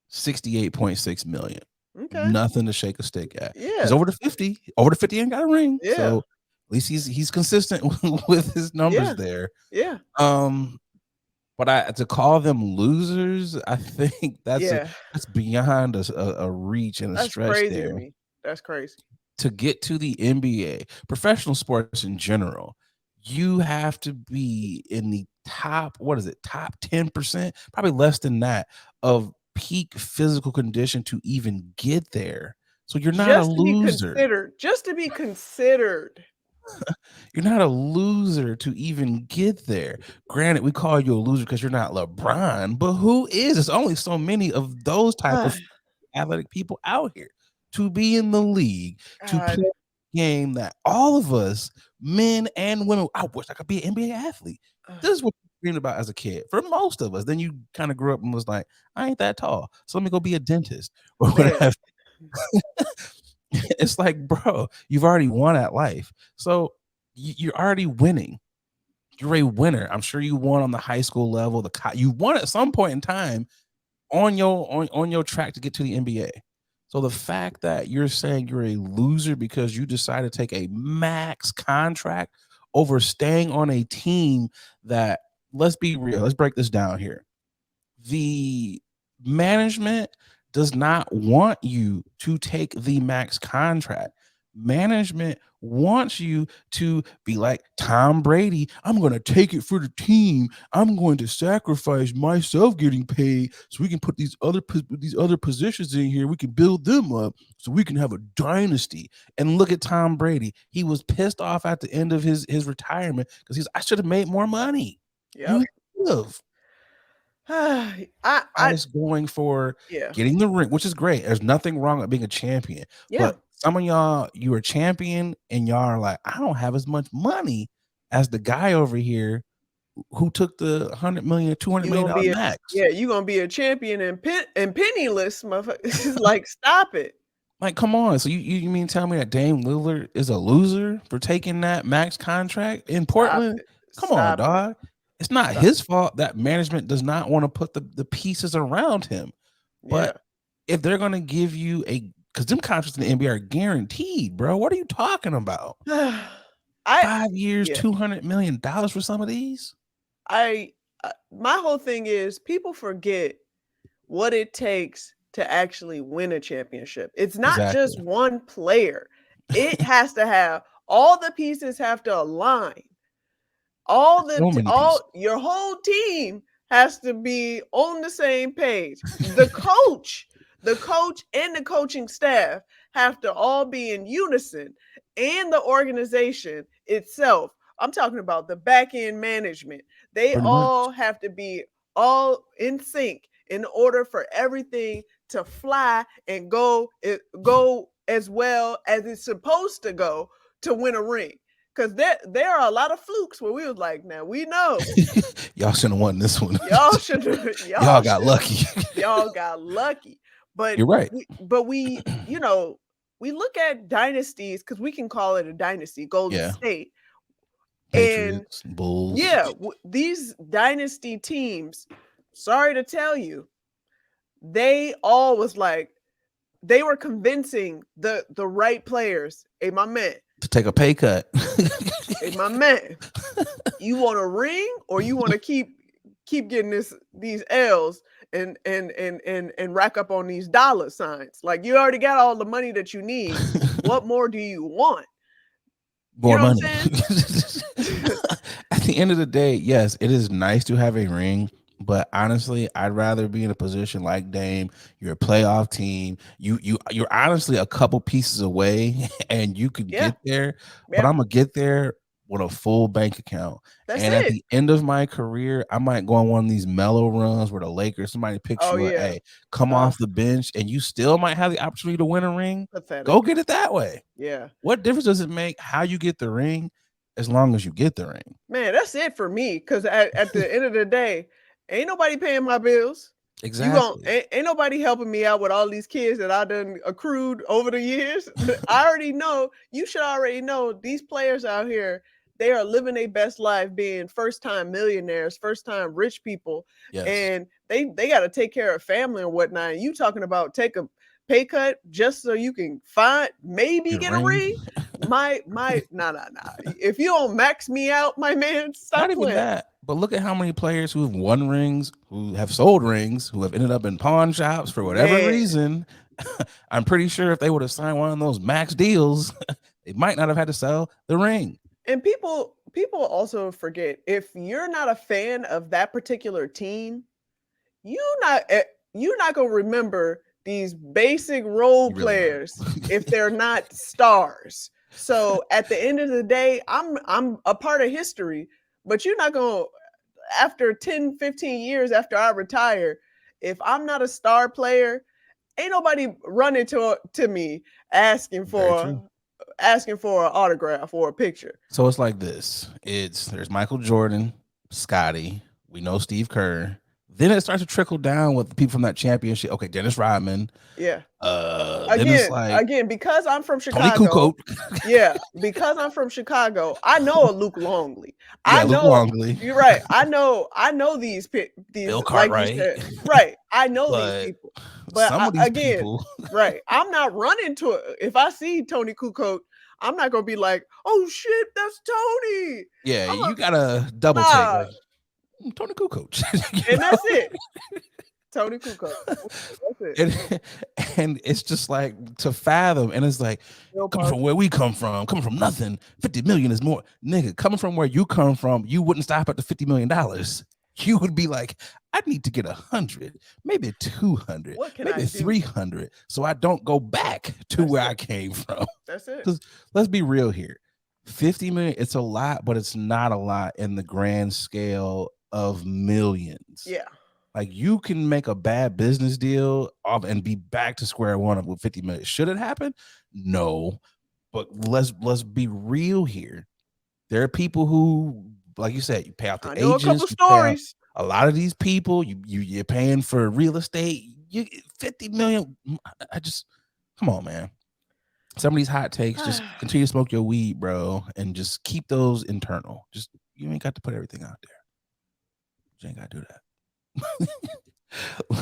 68.6 million. Okay. Nothing to shake a stick at. Yeah. He's over the 50. Over the 50 ain't got a ring. Yeah. So at least he's consistent with his numbers there. Yeah. But to call them losers, I think that's beyond a reach and a That's stretch crazy there. to me. That's crazy. To get to the NBA, professional sports in general, you have to be in the top 10%, probably less than that, of peak physical condition to even get there. So you're not a loser. Just to be considered. You're not a loser to even get there. Granted, we call you a loser because you're not LeBron, but who is? There's only so many of those type of athletic people out here. To be in the league, to play a game that all of us, men and women, I wish I could be an NBA athlete. This is what you dreamed about as a kid. For most of us, then you kind of grew up and was like, I ain't that tall, so let me go be a dentist or whatever. It's like, bro, you've already won at life. So you're already winning. You're a winner. I'm sure you won on the high school level. You won at some point in time on your track to get to the NBA. So the fact that you're saying you're a loser because you decided to take a max contract over staying on a team that, let's be real, let's break this down here. The management does not want you to take the max contract. Management wants you to be like Tom Brady. I'm going to take it for the team. I'm going to sacrifice myself getting paid so we can put these other positions in here. We can build them up so we can have a dynasty. And look at Tom Brady. He was pissed off at the end of his retirement because I should have made more money. Yeah. I was going for getting the ring, which is great. There's nothing wrong with being a champion. But some of y'all, you are champion and y'all are like, I don't have as much money as the guy over here who took the $100 million, $200 million max. You're gonna be a champion and penniless, motherfucker. Like, stop it. Like, come on. So you mean tell me that Dame Lillard is a loser for taking that max contract in Portland? Come on, dog. It's not his fault that management does not want to put the pieces around him. But if they're going to give you because them contracts in the NBA are guaranteed, bro. What are you talking about? 5 years, $200 million for some of these? My whole thing is people forget what it takes to actually win a championship. It's not just one player. It has to have all the pieces have to align. Your whole team has to be on the same page. The coach and the coaching staff have to all be in unison, and the organization itself. I'm talking about the back end management. They all have to be all in sync in order for everything to fly and go as well as it's supposed to go to win a ring. Because there are a lot of flukes where we was like, now we know. Y'all shouldn't have won this one. Y'all got lucky. Y'all got lucky. But you're right. We look at dynasties because we can call it a dynasty, Golden State. Patriots, Bulls. Yeah, these dynasty teams, sorry to tell you, they all was like, they were convincing the right players. Hey, my man. To take a pay cut. Hey, my man, you want a ring or you want to keep getting these L's and rack up on these dollar signs? Like, you already got all the money that you need. What more do you want? More money. At the end of the day, yes, it is nice to have a ring. But honestly, I'd rather be in a position like Dame. You're a playoff team. You're honestly a couple pieces away, and you could get there. But I'm gonna get there with a full bank account. At the end of my career, I might go on one of these mellow runs where the Lakers, somebody picks you up, hey, come off the bench, and you still might have the opportunity to win a ring. Pathetic. Go get it that way. Yeah. What difference does it make how you get the ring, as long as you get the ring? Man, that's it for me. Because at the end of the day, ain't nobody paying my bills. Exactly. Ain't nobody helping me out with all these kids that I done accrued over the years. I already know. You should already know these players out here. they are living their best life, being first time millionaires, first time rich people, and they got to take care of family and whatnot. And you talking about take a pay cut just so you can maybe get a ring? Nah. If you don't max me out, my man, stop Not playing. Even that, but look at how many players who have won rings, who have sold rings, who have ended up in pawn shops for whatever reason. I'm pretty sure if they would have signed one of those max deals, they might not have had to sell the ring. And people also forget, if you're not a fan of that particular team, you're not gonna remember these basic role players if they're not stars. So at the end of the day, I'm a part of history, but you're not gonna, after 10, 15 years after I retire, if I'm not a star player, ain't nobody running to me asking for an autograph or a picture. So it's like this. There's Michael Jordan, Scotty, we know Steve Kerr. Then it starts to trickle down with the people from that championship. Okay, Dennis Rodman. Yeah. Again, because I'm from Chicago. Yeah, because I'm from Chicago, I know a Luke Longley. Luke Longley. You're right. I know these Bill Cartwright. Like you said, right. I know these people. But some of these people, right. I'm not running to it. If I see Tony Kukoc, I'm not gonna be like, oh shit, that's Tony. Yeah, you gotta double take. Like, Tony Kukoc. And that's it. Tony Kukoc. That's it. And it's just like to fathom, and it's like coming from where we come from, coming from nothing. 50 million is more, nigga. Coming from where you come from, you wouldn't stop at the $50 million. You would be like, I need to get 100, maybe 200, maybe 300, so I don't go back to where I came from. That's it. Let's be real here. 50 million, it's a lot, but it's not a lot in the grand scale of millions. Yeah. Like you can make a bad business deal and be back to square one with 50 million. Should it happen? No. But let's be real here. There are people who, like you said, you pay out the agents. I know a couple stories. A lot of these people, you're paying for real estate. You 50 million. Come on, man. Some of these hot takes, just continue to smoke your weed, bro, and just keep those internal. You ain't got to put everything out there. You ain't got to do that.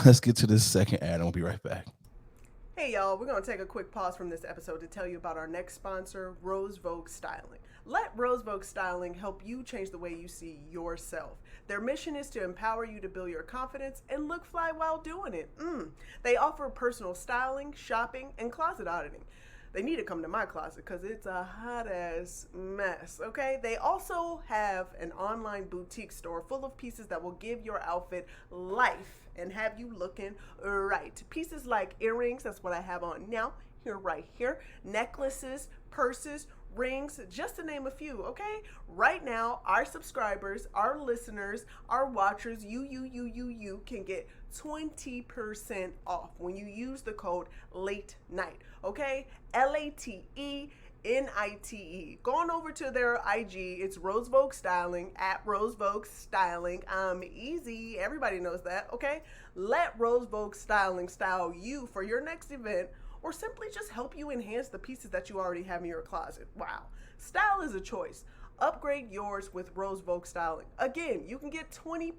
Let's get to this second ad and we'll be right back. Hey y'all, we're going to take a quick pause from this episode to tell you about our next sponsor, Rose Vogue Styling. Let Rose Vogue Styling help you change the way you see yourself. Their mission is to empower you to build your confidence and look fly while doing it. They offer personal styling, shopping, and closet auditing. They need to come to my closet because it's a hot ass mess, okay? They also have an online boutique store full of pieces that will give your outfit life and have you looking right. Pieces like earrings, that's what I have on now, right here, necklaces, purses, rings, just to name a few, okay? Right now, our subscribers, our listeners, our watchers, you can get 20% off when you use the code LATE NIGHT, okay? LATENITE. Go on over to their IG. It's Rose Vogue Styling, at Rose Vogue Styling. Easy. Everybody knows that, okay? Let Rose Vogue Styling style you for your next event, or simply just help you enhance the pieces that you already have in your closet. Wow. Style is a choice. Upgrade yours with Rose Vogue Styling. Again, you can get 20%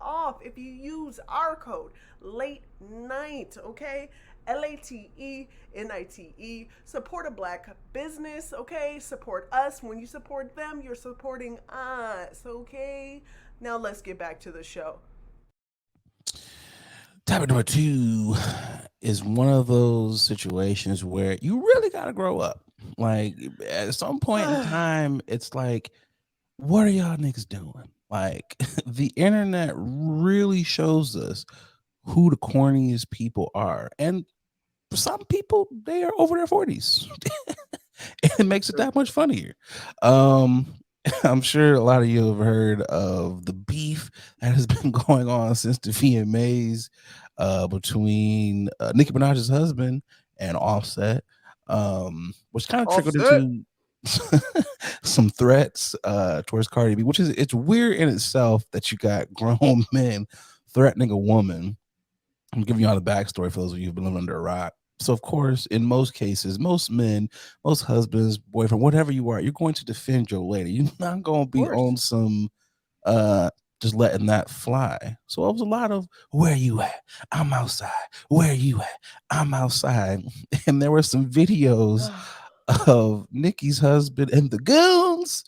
off if you use our code LATE NIGHT, okay? LATENITE. Support a black business, okay? Support us. When you support them, you're supporting us, okay? Now let's get back to the show. Topic number 2 is one of those situations where you really got to grow up. Like at some point in time, it's like, what are y'all niggas doing? Like the internet really shows us who the corniest people are. And for some people, they are over their 40s. It makes it that much funnier. I'm sure a lot of you have heard of the beef that has been going on since the VMAs between Nicki Minaj's husband and Offset, which kind of trickled into some threats towards Cardi B, it's weird in itself that you got grown men threatening a woman. I'm giving y'all the backstory for those of you who've been living under a rock. So, of course, in most cases, most men, most husbands, boyfriend, whatever you are, you're going to defend your lady. You're not going to be on some just letting that fly. So it was a lot of, where you at? I'm outside. Where you at? I'm outside. And there were some videos of Nicki's husband and the goons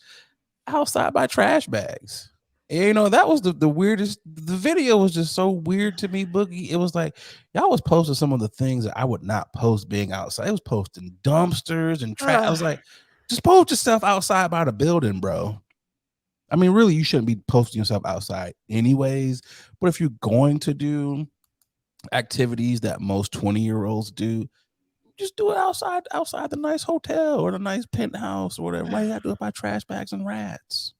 outside by trash bags. And, that was the weirdest. The video was just so weird to me, Boogie. It was like, y'all was posting some of the things that I would not post being outside. It was posting dumpsters and trash. I was like, just post yourself outside by the building, bro. I mean, really, you shouldn't be posting yourself outside anyways. But if you're going to do activities that most 20-year-olds do, just do it outside the nice hotel or the nice penthouse or whatever. Why you gotta do it by trash bags and rats?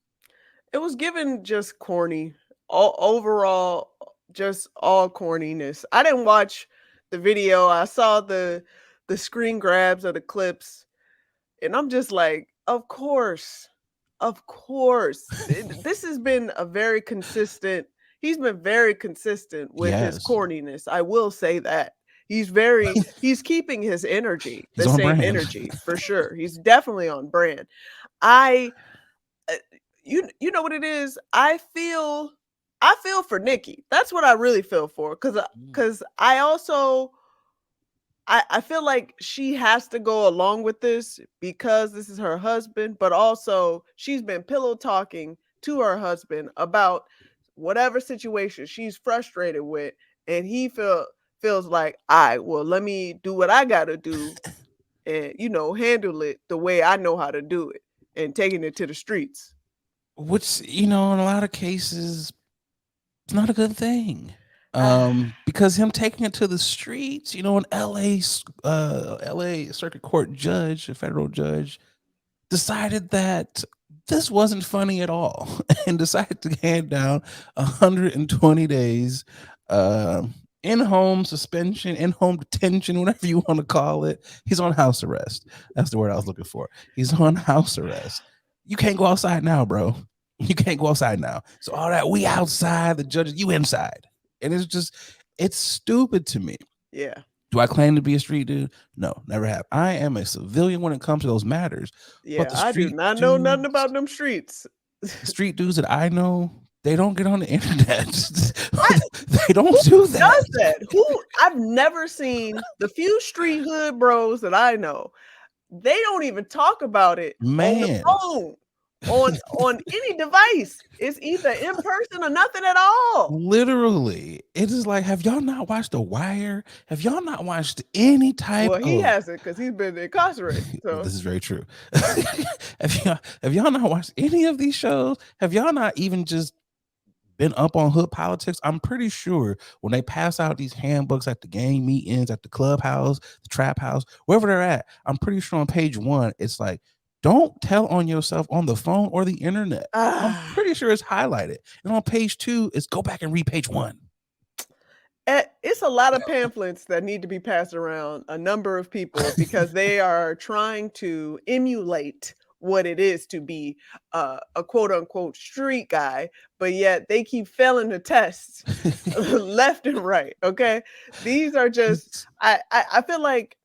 It was given just corny. Overall, just all corniness. I didn't watch the video. I saw the screen grabs of the clips, and I'm just like, of course. This has been a very consistent. He's been very consistent with his corniness. I will say that. He's keeping his energy, the same brand. Energy for sure. He's definitely on brand. You know what it is? I feel for Nicki. That's what I really feel for, because I also I feel like she has to go along with this because this is her husband, but also she's been pillow talking to her husband about whatever situation she's frustrated with, and he feels like, well, let me do what I gotta do and handle it the way I know how to do it, and taking it to the streets. Which, in a lot of cases, it's not a good thing. Because him taking it to the streets, an LA Circuit Court judge, a federal judge, decided that this wasn't funny at all and decided to hand down 120 days in-home suspension, in-home detention, whatever you want to call it. He's on house arrest. That's the word I was looking for. He's on house arrest. You can't go outside now, bro. You can't go outside now. So all that, we outside, the judges, you inside. And it's stupid to me. Yeah. Do I claim to be a street dude? No, never have. I am a civilian when it comes to those matters. Yeah, but I do not know nothing about them streets. Street dudes that I know, they don't get on the internet. They don't do that. Does that? I've never seen the few street hood bros that I know. They don't even talk about it on the phone. On any device. It's either in person or nothing at all. Literally. It is like, have y'all not watched The Wire? Have y'all not watched any type of... Well, he hasn't, because he's been incarcerated. So. This is very true. Have y'all not watched any of these shows? Have y'all not even just been up on hood politics? I'm pretty sure when they pass out these handbooks at the gang meetings, at the clubhouse, the trap house, wherever they're at, I'm pretty sure on page 1, it's like, don't tell on yourself on the phone or the internet. I'm pretty sure it's highlighted. And on page 2, it's go back and read page 1. It's a lot of pamphlets that need to be passed around a number of people because they are trying to emulate what it is to be a quote unquote street guy, but yet they keep failing the tests left and right. Okay. These are just, I feel like,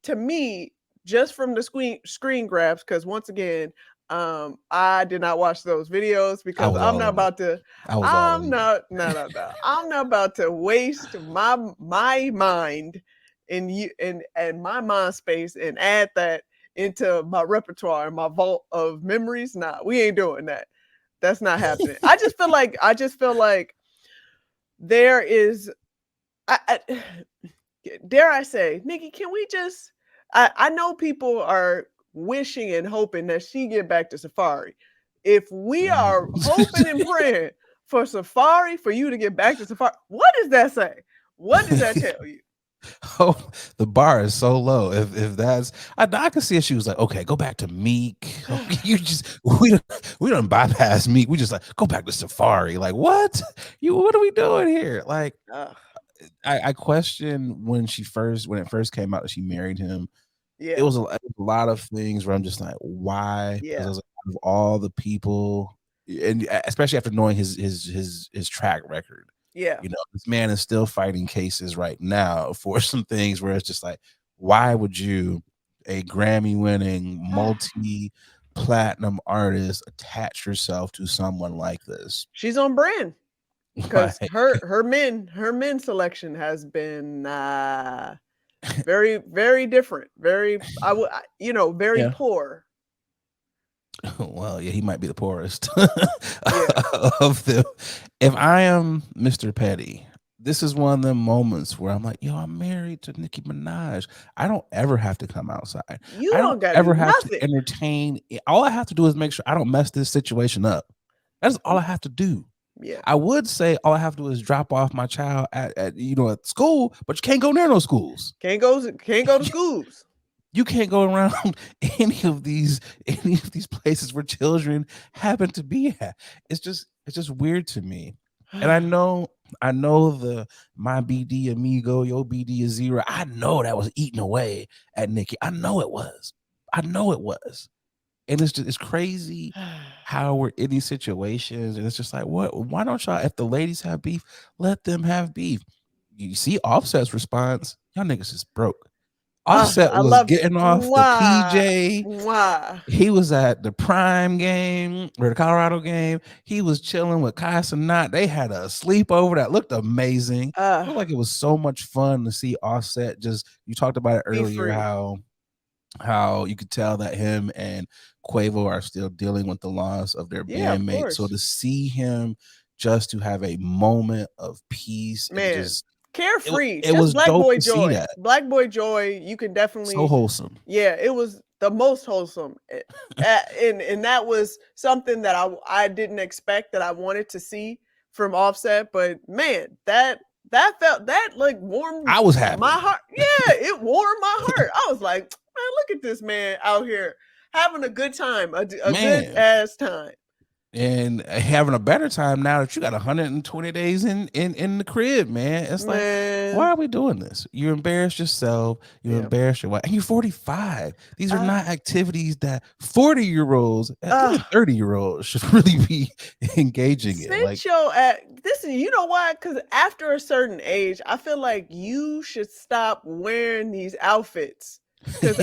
to me, just from the screen grabs, because once again, I did not watch those videos because I'm not about to. I'm not about to waste my mind and my mind space and add that into my repertoire and my vault of memories. Nah, we ain't doing that. That's not happening. I just feel like there is. Dare I say, Nicki, can we just? I know people are wishing and hoping that she get back to Safari. If we are hoping and praying for Safari, for you to get back to Safari, what does that say? What does that tell you? Oh, the bar is so low. If that's, I can see if she was like, okay, go back to Meek. You just we don't bypass Meek. We just like go back to Safari. Like what? What are we doing here? Like, I question when it first came out that she married him. Yeah, it was a lot of things where I'm just like, why? Yeah, I was like, of all the people, and especially after knowing his track record. Yeah. This man is still fighting cases right now for some things where it's just like, why would you, a Grammy-winning, multi-platinum artist, attach yourself to someone like this? She's on brand. Because Like, her men selection has been very, very different. Very, very yeah. poor. Well, yeah, he might be the poorest Yeah. of them. If I am Mr. Petty, this is one of them moments where I'm like, yo, I'm married to Nicki Minaj. I don't ever have to come outside. You I don't don't gotta ever do have to nothing. entertain. All I have to do is make sure I don't mess this situation up. That's all I have to do. Yeah. I would say all I have to do is drop off my child at school, but you can't go near no schools. Can't go to schools. You can't go around any of these places where children happen to be at. It's just weird to me. And I know the my BD amigo, your BD is zero. I know that was eating away at Nicki. I know it was. And it's crazy how we're in these situations. And it's just like, why don't y'all, if the ladies have beef, let them have beef. You see Offset's response, y'all niggas is broke. Offset I was loved it. getting off the PJ. Why? He was at the Prime game or the Colorado game. He was chilling with Kai Cenat. They had a sleepover that looked amazing. I feel like it was so much fun to see Offset. You talked about it earlier, how you could tell that him and Quavo are still dealing with the loss of their bandmate. So to see him just to have a moment of peace, man, and just carefree. It was Black dope Boy to Joy. see that. Black Boy Joy, you can definitely so wholesome. Yeah, it was the most wholesome. And that was something that I didn't expect, that I wanted to see from Offset. But man, that felt, that like warmed I was happy. my heart. Yeah, it warmed my heart. I was like, man, look at this man out here having a good time, a good ass time. And having a better time now that you got 120 days in the crib, man. It's like, why are we doing this? You embarrass yourself. You embarrass your wife. And you're 45. These are not activities that 40-year-olds, even 30-year-olds should really be engaging in. Like, this is, you know why? Because after a certain age, I feel like you should stop wearing these outfits. Because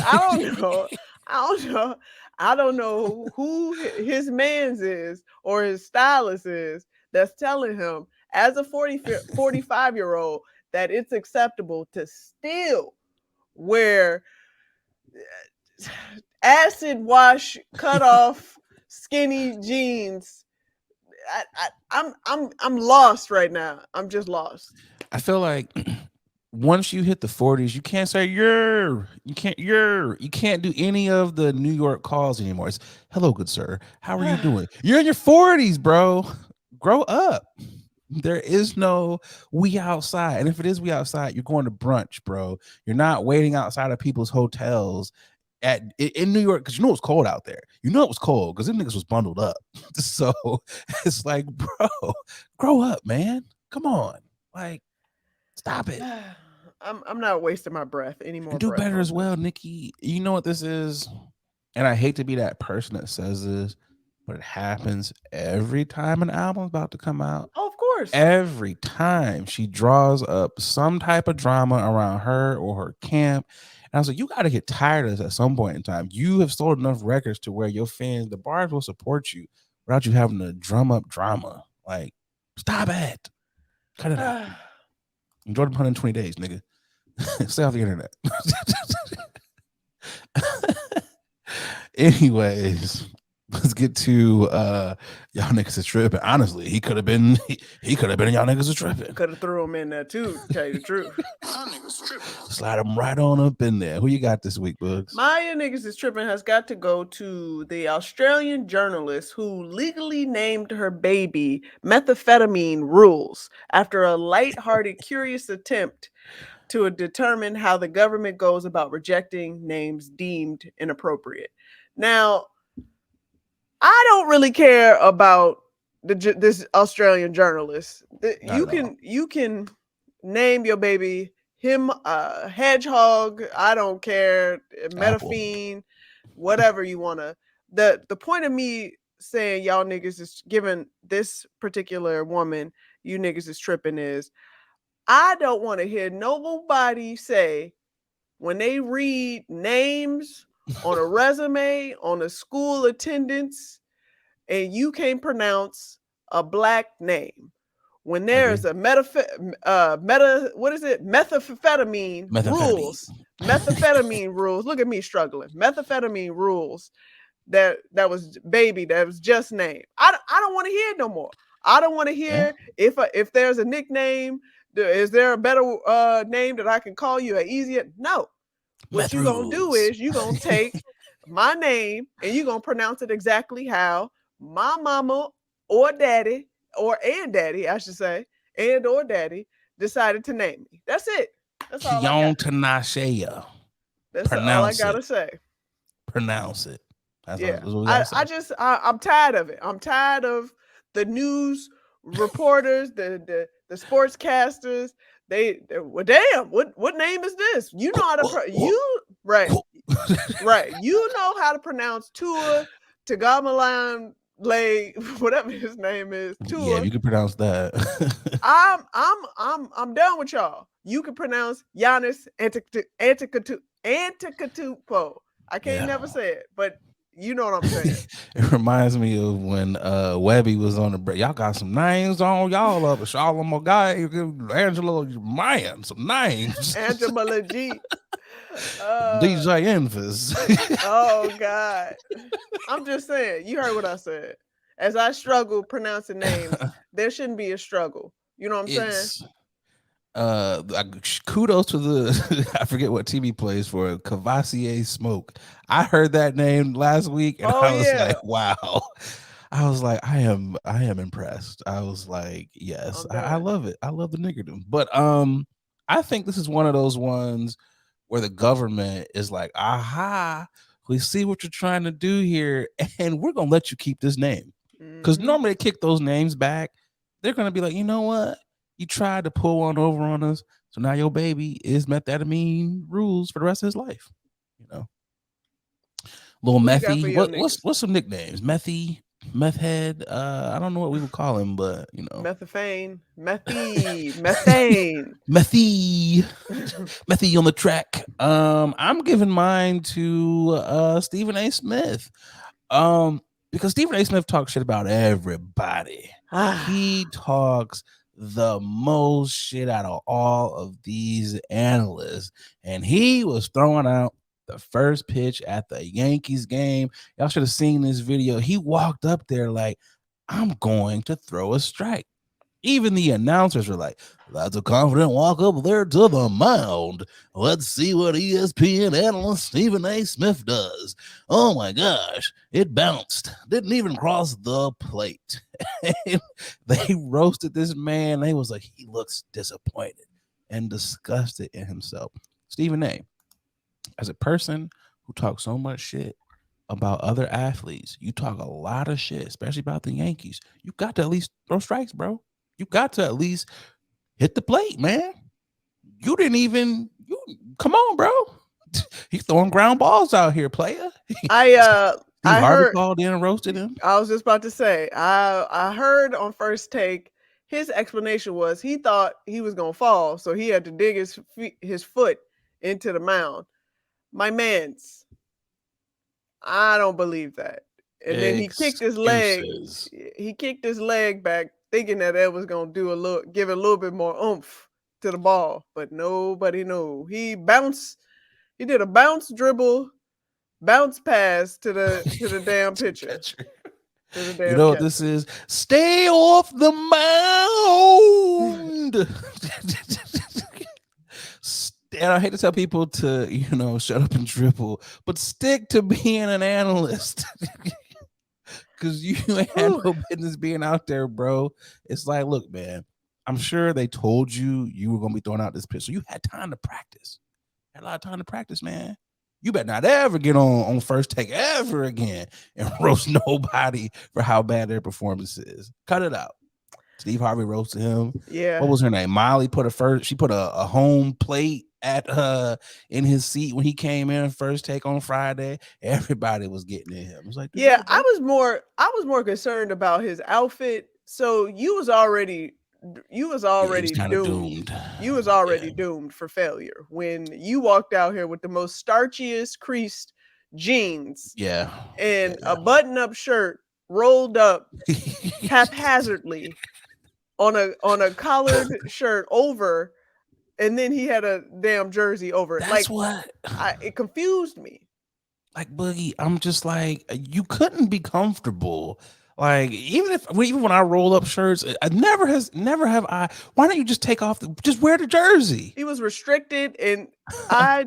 I don't know who his man's is or his stylist is that's telling him as a 45-year-old that it's acceptable to still wear acid wash cut off skinny jeans. I'm lost right now. I'm just lost. I feel like once you hit the 40s, you can't say you can't do any of the New York calls anymore. It's, hello, good sir. How are you doing? You're in your 40s, bro. Grow up. There is no we outside. And if it is we outside, you're going to brunch, bro. You're not waiting outside of people's hotels in New York, because you know it's cold out there. You know it was cold because them niggas was bundled up. So it's like, bro, grow up, man. Come on. Like, stop it. I'm not wasting my breath anymore. Do better as well, Nicki. You know what this is? And I hate to be that person that says this, but it happens every time an album's about to come out. Oh, of course. Every time she draws up some type of drama around her or her camp. And I was like, you got to get tired of this at some point in time. You have sold enough records to where your fans, the bars will support you without you having to drum up drama. Like, stop it. Cut it out. Enjoy the 120 days, nigga. Stay off the internet. Anyways, let's get to y'all niggas is tripping. Honestly, he could have been y'all niggas is tripping. Could have threw him in there too, to tell you the truth. Slide him right on up in there. Who you got this week, Bugs? My niggas is tripping has got to go to the Australian journalist who legally named her baby Methamphetamine Rules after a lighthearted, curious attempt to determine how the government goes about rejecting names deemed inappropriate. Now, I don't really care about this Australian journalist. You can name your baby Hedgehog. I don't care. Metaphine, whatever you wanna. The point of me saying y'all niggas is giving this particular woman you niggas is tripping is I don't want to hear nobody say when they read names on a resume, on a school attendance, and you can't pronounce a black name. When there's a methamphetamine rules. Methamphetamine rules. Look at me struggling. Methamphetamine rules that was just named. I don't want to hear it no more. I don't want to hear if there's a nickname. Is there a better name that I can call you? Easier? No. What you gonna do is you gonna take my name and you gonna pronounce it exactly how my mama or daddy and daddy, I should say, and or daddy decided to name me. That's it. That's all I got. Tanashea. That's all I gotta say. Pronounce it. That's I'm tired of it. I'm tired of the news reporters, the sportscasters. Well, damn, what name is this? You know how to right. You know how to pronounce Tua Tagovailoa, whatever his name is. Tua. Yeah, you can pronounce that. I'm done with y'all. You can pronounce Giannis Antetokounmpo. I can't never say it, but you know what I'm saying. It reminds me of when Webby was on the break. Y'all got some names on y'all up. Shalom guy, Angelo Mayan, some names. Angela G. DJ Envis. Oh God. I'm just saying, you heard what I said. As I struggle pronouncing names, there shouldn't be a struggle. You know what I'm saying? Kudos to the I forget what TV plays for Cavassier Smoke. I heard that name last week and I was like, wow. I was like, I am impressed. I was like, yes, I love it. I love the niggerdom. But I think this is one of those ones where the government is like, aha, we see what you're trying to do here, and we're gonna let you keep this name. Because normally they kick those names back. They're gonna be like, you know what? You tried to pull one over on us, so now your baby is methamphetamine rules for the rest of his life. You know, little Methy. What's some nicknames? Methy, Meth Head. I don't know what we would call him, but you know, Methane, Methy, Methy on the track. I'm giving mine to Stephen A. Smith. Because Stephen A. Smith talks shit about everybody. He talks the most shit out of all of these analysts, and he was throwing out the first pitch at the Yankees game. Y'all should have seen this video. He walked up there like, I'm going to throw a strike. Even the announcers were like, that's a confident walk up there to the mound. Let's see what ESPN analyst Stephen A. Smith does. Oh my gosh, it bounced. Didn't even cross the plate. They roasted this man. They was like, he looks disappointed and disgusted in himself. Stephen A., as a person who talks so much shit about other athletes, you talk a lot of shit, especially about the Yankees. You got to at least throw strikes, bro. You got to at least hit the plate, man. You didn't even. Come on, bro. He's throwing ground balls out here, player. I heard called in and roasted him. I was just about to say. I heard on First Take his explanation was he thought he was gonna fall, so he had to dig his foot into the mound. My man's. I don't believe that. And then he kicked his leg. He kicked his leg back, thinking that was gonna give it a little bit more oomph to the ball, but nobody knew. He did a bounce dribble, bounce pass to the damn pitcher. You know what this is? Stay off the mound. And I hate to tell people to, shut up and dribble, but stick to being an analyst. Because you ain't had no business being out there, bro. It's like, look, man, I'm sure they told you were going to be throwing out this pitch. So you had time to practice. Had a lot of time to practice, man. You better not ever get on First Take ever again and roast nobody for how bad their performance is. Cut it out. Steve Harvey roasted him. Yeah. What was her name? Molly she put a home plate in his seat when he came in First Take on Friday. Everybody was getting in him. It was like, yeah, I was more concerned about his outfit. So you was already already doomed. You was already doomed for failure when you walked out here with the most starchiest creased jeans. And a button-up shirt rolled up haphazardly on a collared shirt over, and then he had a damn jersey over it. That's what it confused me. Like, Boogie, I'm just like, you couldn't be comfortable. Like, even when I roll up shirts, I never have I. Why don't you just take off just wear the jersey? He was restricted, and I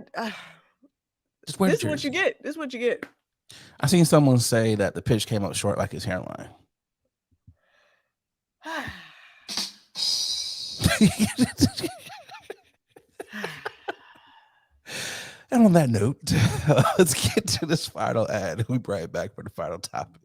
just wear this the jersey. Is what you get. This is what you get. I seen someone say that the pitch came up short like his hairline. And on that note, let's get to this final ad. We'll be right back for the final topic.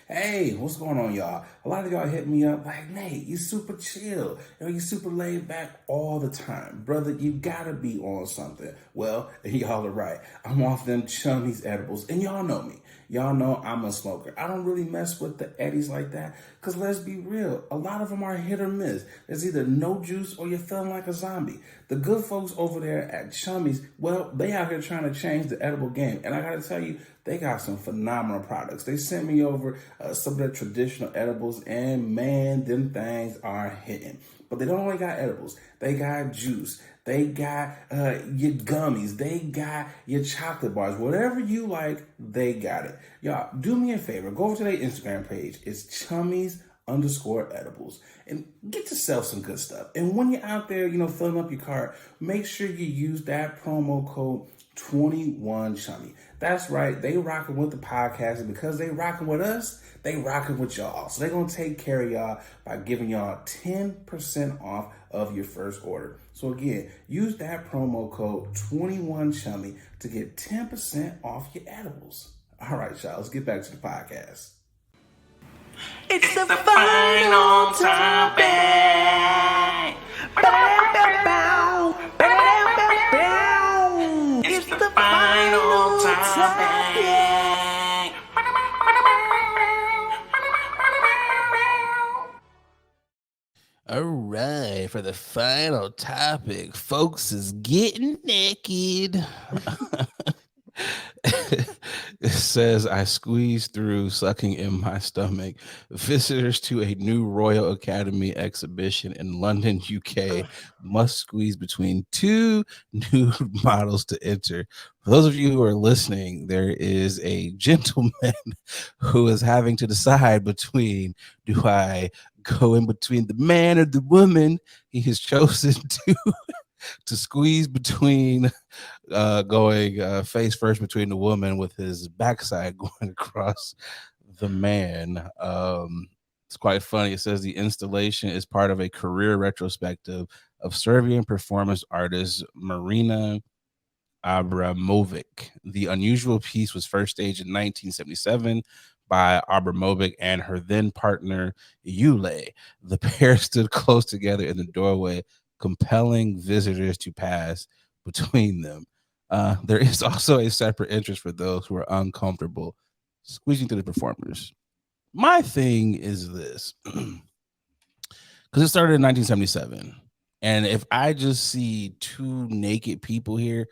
Hey, what's going on, y'all? A lot of y'all hit me up like, Nate, you super chill. You super laid back all the time. Brother, you gotta be on something. Well, y'all are right. I'm off them chummies edibles, and y'all know me. Y'all know I'm a smoker. I don't really mess with the eddies like that, because let's be real, a lot of them are hit or miss. There's either no juice or you're feeling like a zombie. The good folks over there at Chummies, well, they out here trying to change the edible game. And I gotta tell you, they got some phenomenal products. They sent me over some of their traditional edibles, and man, them things are hitting. But they don't only got edibles. They got juice. They got your gummies. They got your chocolate bars. Whatever you like, they got it. Y'all, do me a favor. Go over to their Instagram page. It's Chummies_edibles. And get yourself some good stuff. And when you're out there, filling up your cart, make sure you use that promo code 21Chummy. That's right. They rocking with the podcast, and because they rocking with us, they rocking with y'all. So they're going to take care of y'all by giving y'all 10% off of your first order. So again, use that promo code 21Chummy to get 10% off your edibles. All right, y'all, let's get back to the podcast. It's the final topic. It's the final topic. All right, for the final topic, folks is getting naked. It says, I squeezed through sucking in my stomach. Visitors to a new Royal Academy exhibition in London, UK must squeeze between two nude models to enter. For those of you who are listening, there is a gentleman who is having to decide between, do I go in between the man or the woman? He has chosen to squeeze between going face first between the woman with his backside going across the man. It's quite funny. It says the installation is part of a career retrospective of Serbian performance artist Marina Abramovic. The unusual piece was first staged in 1977 by Abramovic and her then partner Yule. The pair stood close together in the doorway, compelling visitors to pass between them. There is also a separate interest for those who are uncomfortable squeezing through the performers. My thing is this, because it started in 1977, and if I just see two naked people here,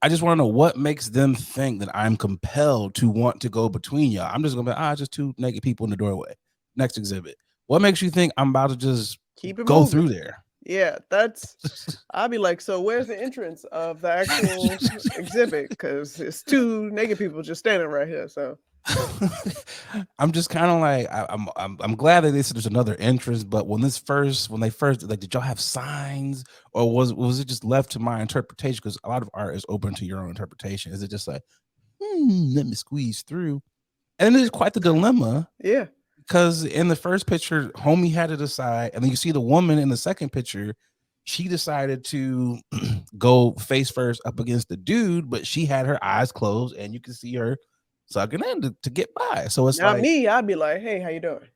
I just want to know what makes them think that I'm compelled to want to go between y'all. I'm just gonna be just two naked people in the doorway. Next exhibit. What makes you think I'm about to just go through there? Yeah, I'll be like, so where's the entrance of the actual exhibit? Because it's two naked people just standing right here. So I'm just kind of like, I'm glad that there's another entrance, but when they first, like, did y'all have signs, or was it just left to my interpretation? Because a lot of art is open to your own interpretation. Is it just like, let me squeeze through? And it's quite the dilemma. Yeah. Because in the first picture, homie had to decide, and then you see the woman in the second picture, she decided to go face first up against the dude, but she had her eyes closed, and you can see her sucking in to get by. So it's not like me. I'd be like, hey, how you doing?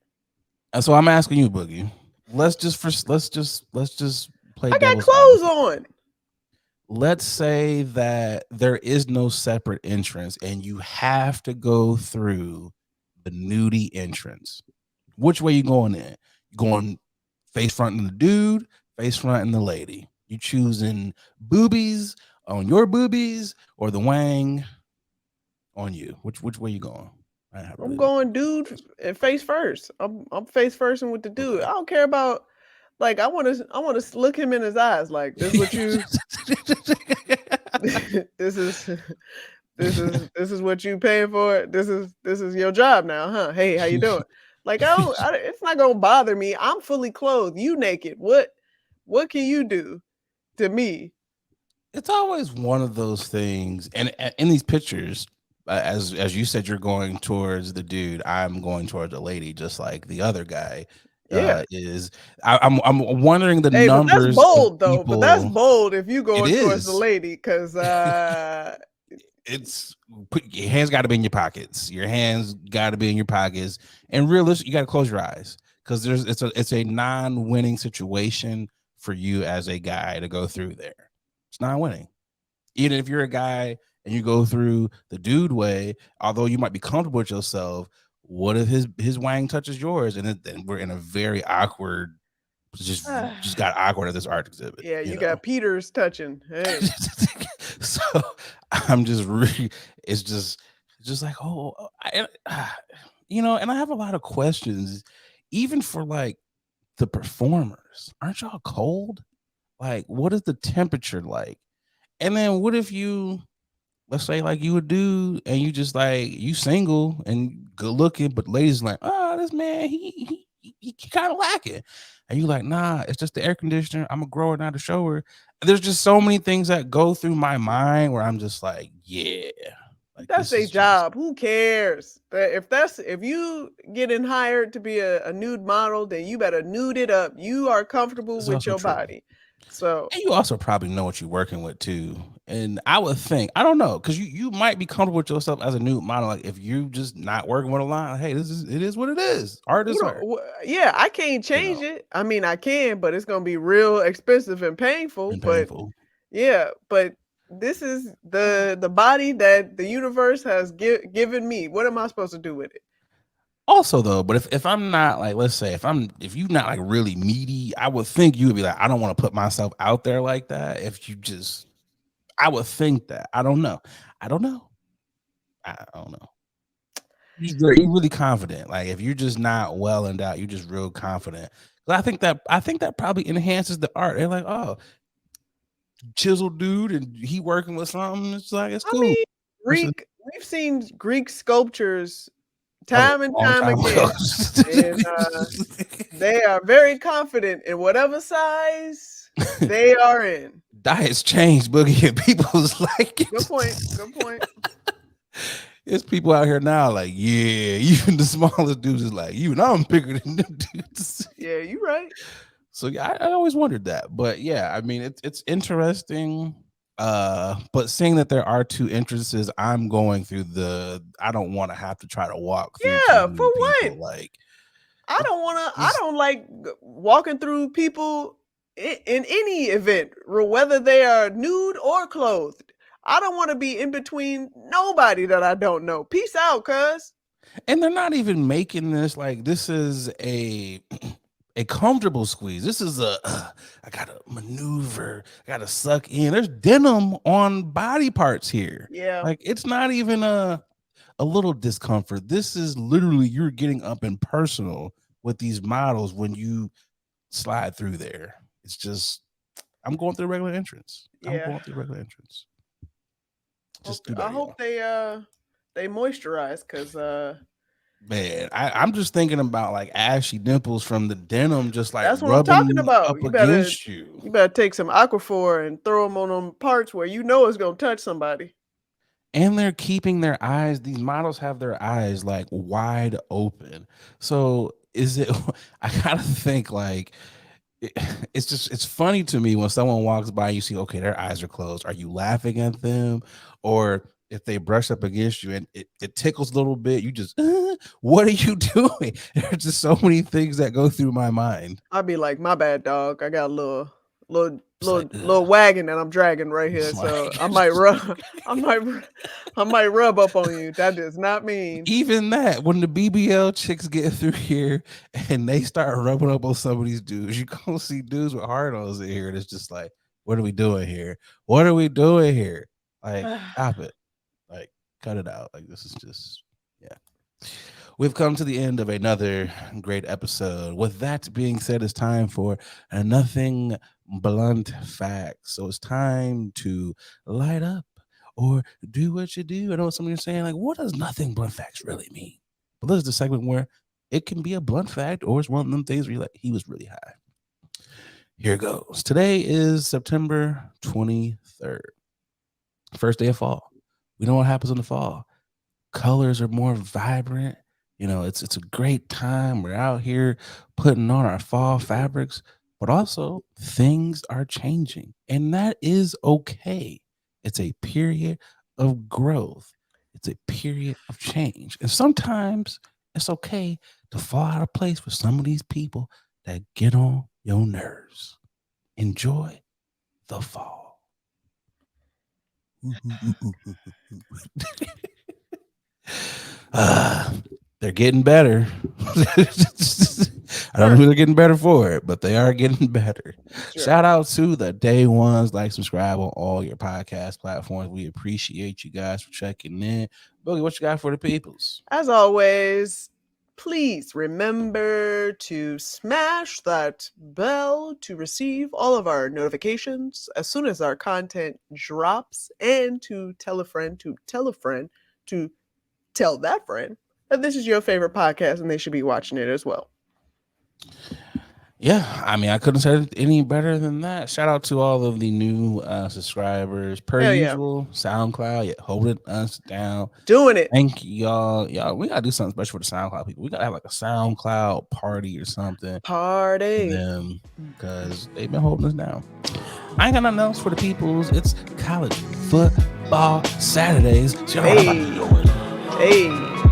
And so I'm asking you, Boogie. Let's just play. I got clothes on. Let's say that there is no separate entrance, and you have to go through the nudie entrance. Which way you going in? going face front in the dude, face front in the lady. You choosing boobies on your boobies or the wang on you? Which way you going? I'm going dude and face first. I'm face first and with the dude. Okay. I don't care about like I want to look him in his eyes like this is what you this is what you paying for. This is your job now, huh? Hey, how you doing? Like it's not gonna bother me. I'm fully clothed. You naked. What can you do to me? It's always one of those things, and in these pictures, as you said, you're going towards the dude. I'm going towards the lady, just like the other guy. Yeah, is I'm wondering the numbers. But that's bold though. But that's bold if you going towards the lady, because it's your hands got to be in your pockets. Your hands got to be in your pockets, and realistic, you got to close your eyes because it's a non-winning situation for you as a guy to go through there. It's not winning. Even if you're a guy and you go through the dude way, although you might be comfortable with yourself, what if his wang touches yours? And then we're in a very awkward, just got awkward at this art exhibit. Yeah, you got Peters touching. Hey. So I'm just really, it's just like, and I have a lot of questions, even for like the performers. Aren't y'all cold? Like, what is the temperature like? And then what if you, let's say like you a dude and you just like, you single and good looking, but ladies like, oh, this man, he kind of lacking. And you like, nah, it's just the air conditioner. I'm a grower, not a shower. There's just so many things that go through my mind where I'm just like, yeah. Like, that's a job. Who cares? If you getting hired to be a nude model, then you better nude it up. You are comfortable with your body. So, and you also probably know what you're working with too. And I would think, I don't know, because you might be comfortable with yourself as a nude model. Like if you just not working with a line, hey, it is what it is. Art is art. Yeah, I can't change it. I mean, I can, but it's gonna be real expensive and painful. But yeah, but this is the body that the universe has given me. What am I supposed to do with it? Also, though, but if I'm not like, let's say if you're not like really meaty, I would think you would be like, I don't want to put myself out there like that. If you just, I would think that. I don't know. You're really confident. Like if you're just not well endowed, you're just real confident. But I think that probably enhances the art. They're like, oh, chiseled dude, and he working with something. It's like it's cool. I mean, we've seen Greek sculptures time and time again. And they are very confident in whatever size they are in. Diets change, Boogie, and people's like it. Good point. There's people out here now like, yeah, even the smallest dudes is like, even I'm bigger than them dudes. Yeah, you're right. So yeah, I always wondered that. But yeah, I mean, it's interesting. But seeing that there are two entrances, I'm going through I don't want to have to try to walk through. Yeah, for what? Like, I don't like walking through people in any event, whether they are nude or clothed. I don't want to be in between nobody that I don't know. Peace out, cuz. And they're not even making this like this is a comfortable squeeze. This is I gotta maneuver, I gotta suck in. There's denim on body parts here. Yeah, like it's not even a little discomfort. This is literally you're getting up and personal with these models when you slide through there. It's just I'm going through a regular entrance. I hope they moisturize because man, I'm just thinking about like ashy dimples from the denim, just like that's what I'm talking about. Up against you. You better take some Aquaphor and throw them on them parts where you know it's gonna touch somebody. And they're keeping their eyes. These models have their eyes like wide open. So is it? I gotta think like. It's funny to me when someone walks by and you see, okay, their eyes are closed. Are you laughing at them? Or if they brush up against you and it tickles a little bit, you just, what are you doing? There's just so many things that go through my mind. I'd be like, my bad, dog. I got a little wagon that I'm dragging right here. So I might rub up on you. That does not mean even that. When the BBL chicks get through here and they start rubbing up on some of these dudes, you gonna see dudes with hard-ons in here. And it's just like, what are we doing here? What are we doing here? Like, stop it. Like, cut it out. Like, this is just, yeah. We've come to the end of another great episode. With that being said, it's time for a nothing blunt fact. So it's time to light up or do what you do. I know some of you are saying, like, what does nothing blunt facts really mean? But this is the segment where it can be a blunt fact or it's one of them things where you're like, he was really high. Here goes. Today is September 23rd. First day of fall. We know what happens in the fall. Colors are more vibrant. You know, it's a great time. We're out here putting on our fall fabrics, but also things are changing, and that is okay. It's a period of growth. It's a period of change. And sometimes it's okay to fall out of place with some of these people that get on your nerves. Enjoy the fall. They're getting better. I don't know who they're getting better for it, but they are getting better. Sure. Shout out to the day ones. Like, subscribe on all your podcast platforms. We appreciate you guys for checking in. Boogie, what you got for the peoples? As always, please remember to smash that bell to receive all of our notifications as soon as our content drops, and to tell a friend to tell a friend to tell that friend that this is your favorite podcast and they should be watching it as well. Yeah, I mean, I couldn't say it any better than that. Shout out to all of the new subscribers. Per usual, SoundCloud, holding us down. Doing it. Thank y'all. Y'all, we got to do something special for the SoundCloud people. We got to have like a SoundCloud party or something. Party. For them, because they've been holding us down. I ain't got nothing else for the peoples. It's college football Saturdays. So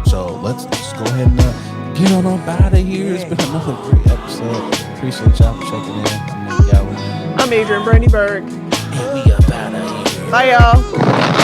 so let's go ahead and get on up out of here. It's been another great episode. Appreciate y'all for checking in. I'm Nick Galvin. I'm Adrian Brandyberg. And we up out of here. Bye, y'all.